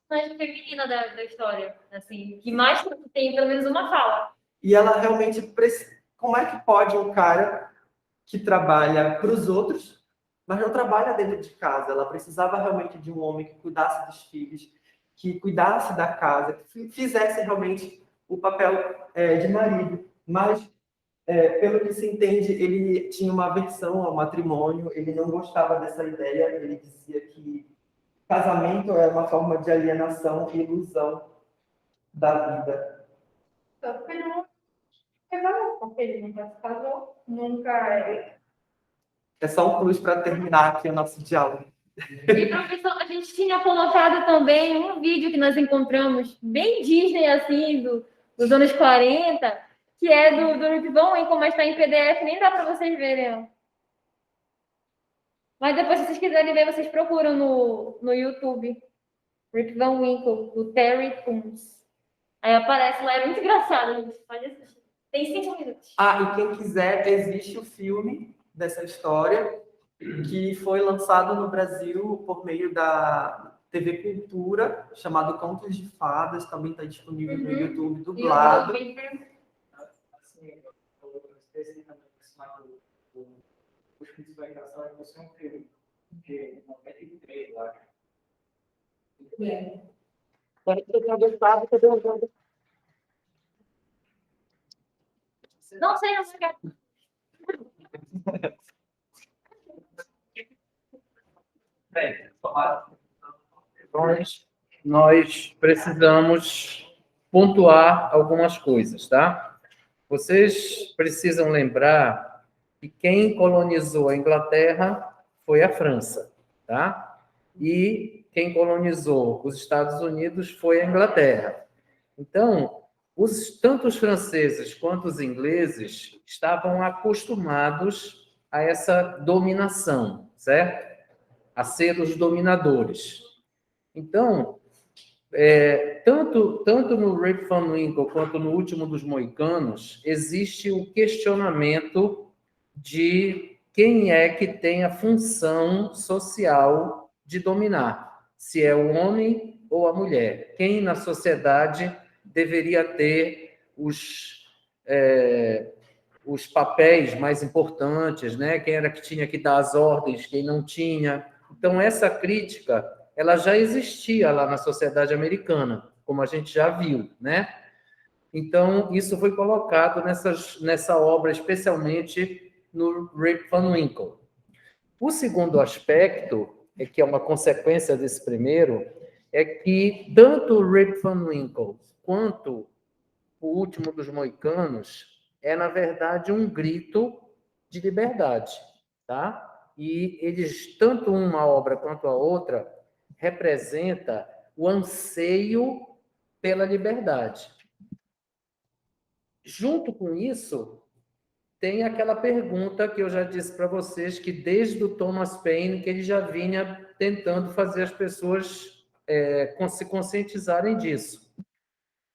personagem feminina da história, assim, que mais tem pelo menos uma fala. E ela realmente... Como é que pode um cara que trabalha para os outros, mas não trabalha dentro de casa? Ela precisava realmente de um homem que cuidasse dos filhos, que cuidasse da casa, que fizesse realmente o papel de marido. Mas, pelo que se entende, ele tinha uma aversão ao matrimônio, ele não gostava dessa ideia, ele dizia que casamento é uma forma de alienação e ilusão da vida. Tanto que ele não casou, porque ele nunca se casou, nunca... É só um plus para terminar aqui o nosso diálogo. E, professor, a gente tinha colocado também um vídeo que nós encontramos, bem Disney, assim, dos anos 40, que é do Rip Van Winkle, mas está em PDF, nem dá para vocês verem. Mas depois, se vocês quiserem ver, vocês procuram no YouTube. Rip Van Winkle, do Terry Coons. Aí aparece lá, é muito engraçado, gente. Pode assistir. Tem 5 minutos. Ah, e quem quiser, existe o filme dessa história, que foi lançado no Brasil por meio da TV Cultura, chamado Contos de Fadas, também está disponível no YouTube, dublado. Assim, eu esqueci também de ensinar os filhos da educação é você um filme de 93, eu acho. Muito bem. Não sei, não sei. Bem, nós precisamos pontuar algumas coisas, tá? Vocês precisam lembrar que quem colonizou a Inglaterra foi a França, tá? E quem colonizou os Estados Unidos foi a Inglaterra. Então, tanto os franceses quanto os ingleses estavam acostumados a essa dominação, certo? A ser os dominadores. Então, tanto no Rip Van Winkle quanto no Último dos Moicanos, existe o questionamento de quem é que tem a função social de dominar, se é o homem ou a mulher. Quem na sociedade deveria ter os papéis mais importantes, né? Quem era que tinha que dar as ordens, quem não tinha. Então, essa crítica, ela já existia lá na sociedade americana, como a gente já viu, né? Então, isso foi colocado nessa obra, especialmente no Rip Van Winkle. O segundo aspecto, que é uma consequência desse primeiro, é que tanto o Rip Van Winkle quanto o Último dos Moicanos é, na verdade, um grito de liberdade, tá? E eles, tanto uma obra quanto a outra, representa o anseio pela liberdade. Junto com isso, tem aquela pergunta que eu já disse para vocês, que desde o Thomas Paine, que ele já vinha tentando fazer as pessoas se conscientizarem disso.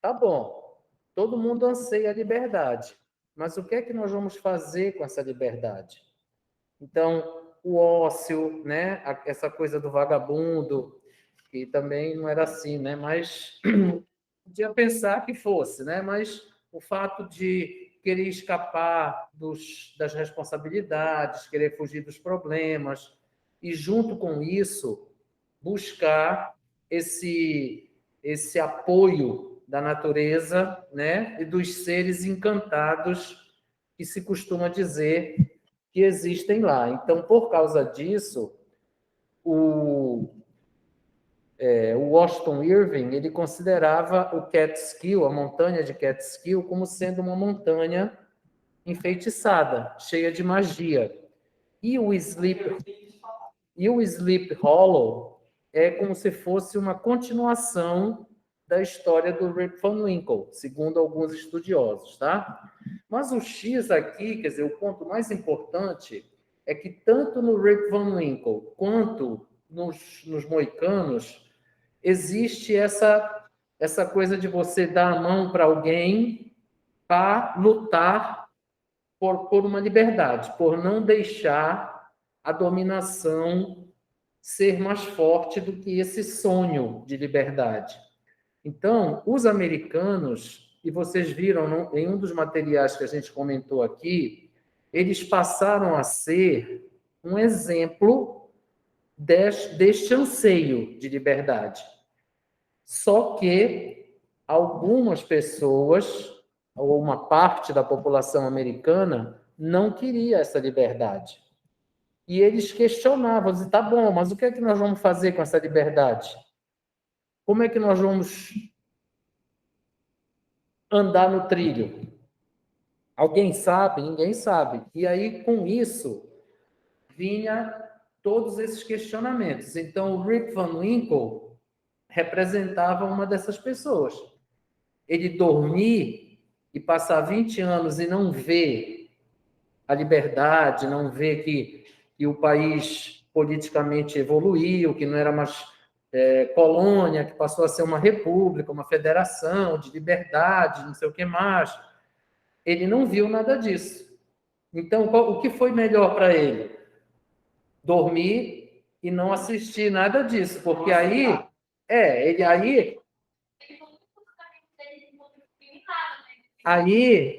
Tá bom, todo mundo anseia a liberdade, mas o que é que nós vamos fazer com essa liberdade? Então, o ócio, né? Essa coisa do vagabundo, que também não era assim, né? Mas podia pensar que fosse, né? Mas o fato de querer escapar das responsabilidades, querer fugir dos problemas, e junto com isso, buscar esse apoio da natureza, né? E dos seres encantados que se costuma dizer que existem lá. Então, por causa disso, o Washington Irving, ele considerava o Catskill, a montanha de Catskill, como sendo uma montanha enfeitiçada, cheia de magia. E o Sleep Hollow é como se fosse uma continuação da história do Rip Van Winkle, segundo alguns estudiosos, tá? Mas o X aqui, quer dizer, o ponto mais importante é que tanto no Rip Van Winkle quanto nos Moicanos existe essa coisa de você dar a mão para alguém para lutar por uma liberdade, por não deixar a dominação ser mais forte do que esse sonho de liberdade. Então, os americanos, e vocês viram em um dos materiais que a gente comentou aqui, eles passaram a ser um exemplo deste anseio de liberdade. Só que algumas pessoas, ou uma parte da população americana, não queria essa liberdade. E eles questionavam, diziam, tá bom, mas o que é que nós vamos fazer com essa liberdade? Como é que nós vamos andar no trilho? Alguém sabe? Ninguém sabe. E aí, com isso, vinha todos esses questionamentos. Então, o Rip Van Winkle representava uma dessas pessoas. Ele dormir e passar 20 anos e não ver a liberdade, não ver que o país politicamente evoluiu, que não era mais colônia, que passou a ser uma república, uma federação de liberdade, não sei o que mais. Ele não viu nada disso. Então, o que foi melhor para ele? Dormir e não assistir nada disso, porque aí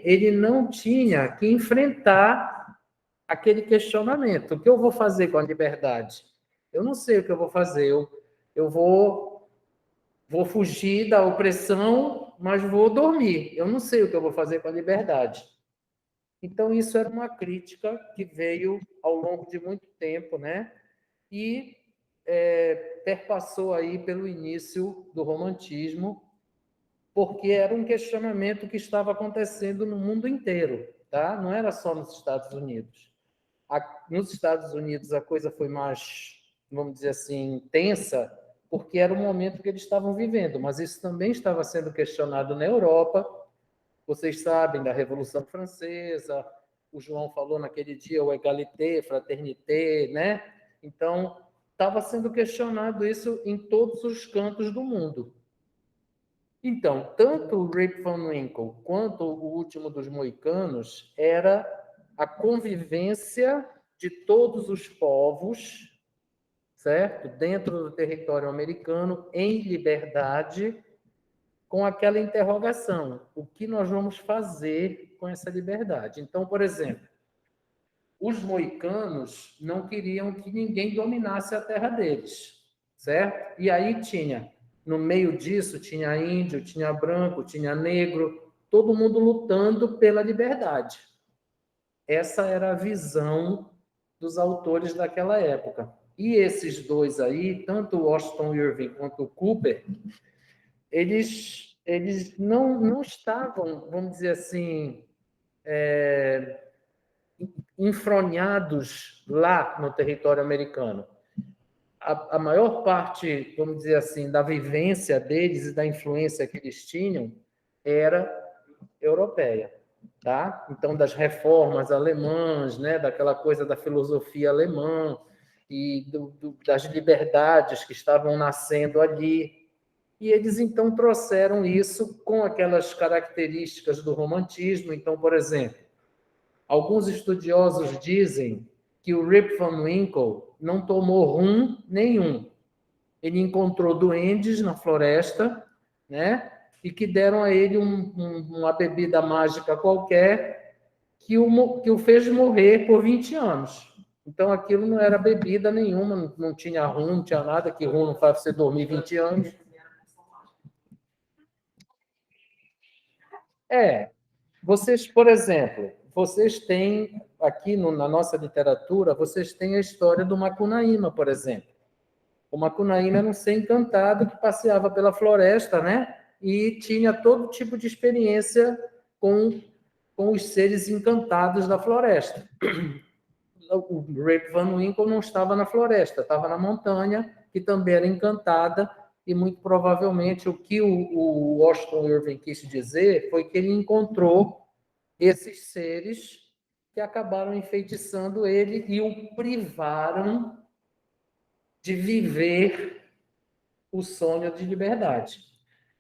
ele não tinha que enfrentar aquele questionamento. O que eu vou fazer com a liberdade? Eu não sei o que eu vou fazer. Eu vou fugir da opressão, mas vou dormir. Eu não sei o que eu vou fazer com a liberdade. Então, isso era uma crítica que veio ao longo de muito tempo, né? E perpassou aí pelo início do romantismo, porque era um questionamento que estava acontecendo no mundo inteiro, tá? Não era só nos Estados Unidos. Nos Estados Unidos a coisa foi mais, vamos dizer assim, intensa, porque era o momento que eles estavam vivendo, mas isso também estava sendo questionado na Europa. Vocês sabem da Revolução Francesa, o João falou naquele dia o égalité, fraternité, né? Então, estava sendo questionado isso em todos os cantos do mundo. Então, tanto o Rip Van Winkle quanto o Último dos Moicanos era a convivência de todos os povos, certo? Dentro do território americano, em liberdade, com aquela interrogação: o que nós vamos fazer com essa liberdade? Então, por exemplo, os moicanos não queriam que ninguém dominasse a terra deles, certo? E aí no meio disso, tinha índio, tinha branco, tinha negro, todo mundo lutando pela liberdade. Essa era a visão dos autores daquela época. E esses dois aí, tanto o Washington Irving quanto o Cooper, eles não estavam, vamos dizer assim, enfronhados lá no território americano. A maior parte, vamos dizer assim, da vivência deles e da influência que eles tinham era europeia, tá? Então, das reformas alemãs, né, daquela coisa da filosofia alemã e das liberdades que estavam nascendo ali. E eles, então, trouxeram isso com aquelas características do romantismo. Então, por exemplo, alguns estudiosos dizem que o Rip Van Winkle não tomou rum nenhum. Ele encontrou duendes na floresta, né? E que deram a ele uma bebida mágica qualquer que o fez morrer por 20 anos. Então, aquilo não era bebida nenhuma, não tinha rum, não tinha nada, que rum não faz você dormir 20 anos. Vocês, por exemplo, vocês têm, aqui na nossa literatura, vocês têm a história do Macunaíma, por exemplo. O Macunaíma era um ser encantado que passeava pela floresta, né? E tinha todo tipo de experiência com os seres encantados da floresta. O Rip Van Winkle não estava na floresta, estava na montanha, que também era encantada, e muito provavelmente o que o Washington Irving quis dizer foi que ele encontrou esses seres que acabaram enfeitiçando ele e o privaram de viver o sonho de liberdade.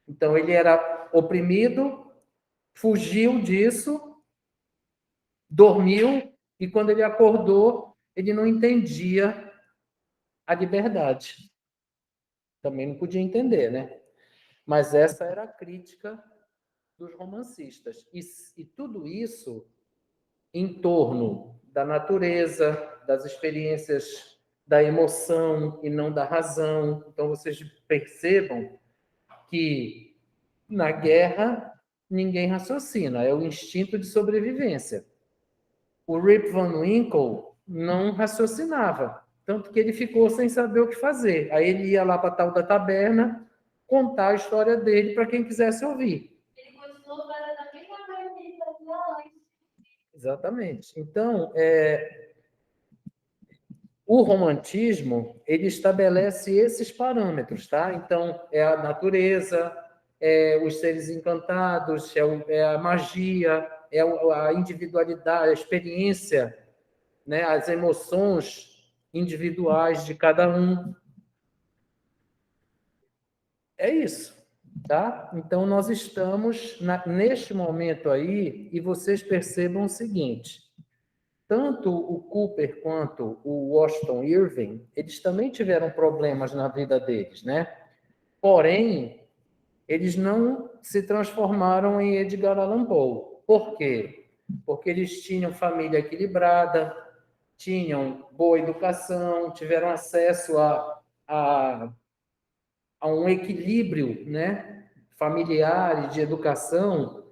Então, ele era oprimido, fugiu disso, dormiu, e quando ele acordou, ele não entendia a liberdade. Também não podia entender, né? Mas essa era a crítica dos romancistas. E tudo isso em torno da natureza, das experiências da emoção e não da razão. Então, vocês percebam que na guerra ninguém raciocina, é o instinto de sobrevivência. O Rip Van Winkle não raciocinava, tanto que ele ficou sem saber o que fazer. Aí ele ia lá para a tal da taberna contar a história dele para quem quisesse ouvir. Ele continuou fazendo a mesma coisa que ele fazia antes. Exatamente. Então, o romantismo, ele estabelece esses parâmetros, tá? Então, é a natureza, os seres encantados, é a magia, é a individualidade, a experiência, né? As emoções individuais de cada um. é isso, tá? Então, nós estamos neste momento aí, e vocês percebam o seguinte, tanto o Cooper quanto o Washington Irving, eles também tiveram problemas na vida deles, né? Porém, eles não se transformaram em Edgar Allan Poe. Por quê? Porque eles tinham família equilibrada, tinham boa educação, tiveram acesso a um equilíbrio, né, familiar e de educação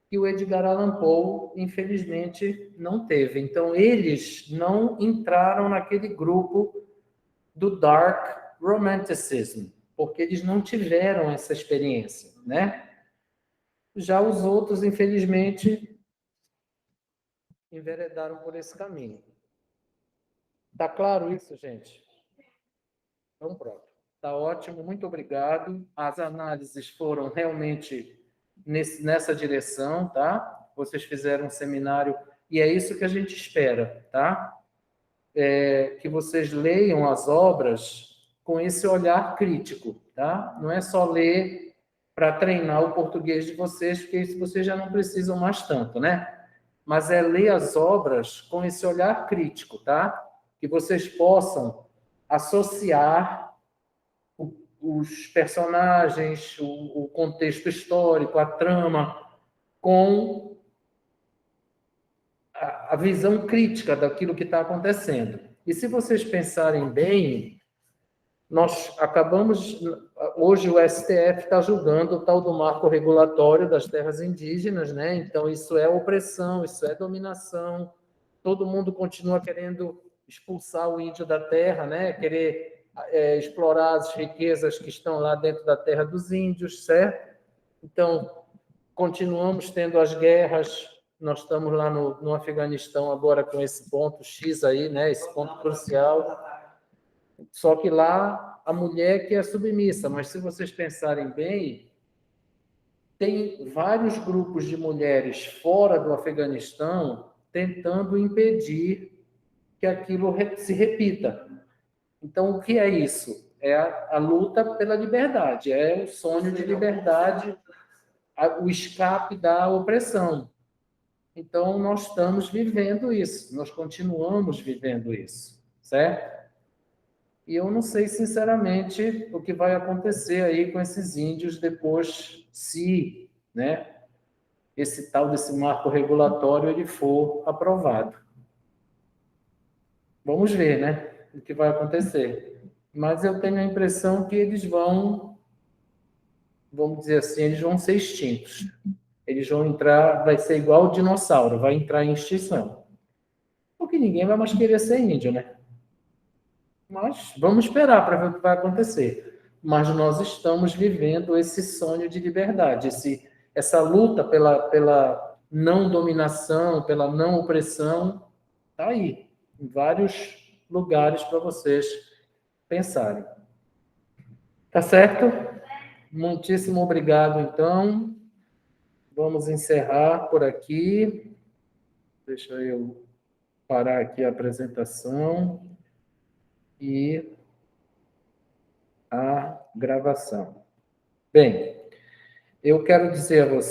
que o Edgar Allan Poe, infelizmente, não teve. Então, eles não entraram naquele grupo do Dark Romanticism, porque eles não tiveram essa experiência, né? Já os outros, infelizmente, enveredaram por esse caminho. Tá claro isso, gente? Então, pronto. Tá ótimo, muito obrigado. As análises foram realmente nessa direção, tá? Vocês fizeram um seminário e é isso que a gente espera, tá? Que vocês leiam as obras com esse olhar crítico, tá? Não é só ler para treinar o português de vocês, porque isso vocês já não precisam mais tanto, né? Mas é ler as obras com esse olhar crítico, tá? Que vocês possam associar os personagens, o contexto histórico, a trama, com a visão crítica daquilo que está acontecendo. E se vocês pensarem bem, nós acabamos... Hoje o STF está julgando o tal do marco regulatório das terras indígenas, né? Então, isso é opressão, isso é dominação. Todo mundo continua querendo expulsar o índio da terra, né? Querer explorar as riquezas que estão lá dentro da terra dos índios, certo? Então, continuamos tendo as guerras. Nós estamos lá no Afeganistão agora com esse ponto X aí, né? Esse ponto crucial. Só que lá a mulher que é submissa, mas se vocês pensarem bem, tem vários grupos de mulheres fora do Afeganistão tentando impedir que aquilo se repita. Então, o que é isso? É a luta pela liberdade, é o sonho de liberdade, o escape da opressão. Então, nós estamos vivendo isso, nós continuamos vivendo isso, certo? E eu não sei, sinceramente, o que vai acontecer aí com esses índios depois, se, né, esse tal desse marco regulatório ele for aprovado. Vamos ver, né, o que vai acontecer. Mas eu tenho a impressão que eles vamos dizer assim, eles vão ser extintos. Eles vão entrar, vai ser igual o dinossauro, vai entrar em extinção. Porque ninguém vai mais querer ser índio, né? Mas vamos esperar para ver o que vai acontecer. Mas nós estamos vivendo esse sonho de liberdade, essa luta pela não dominação, pela não opressão, está aí, em vários lugares para vocês pensarem. Tá certo? Muitíssimo obrigado, então. Vamos encerrar por aqui. Deixa eu parar aqui a apresentação e a gravação. Bem, eu quero dizer a vocês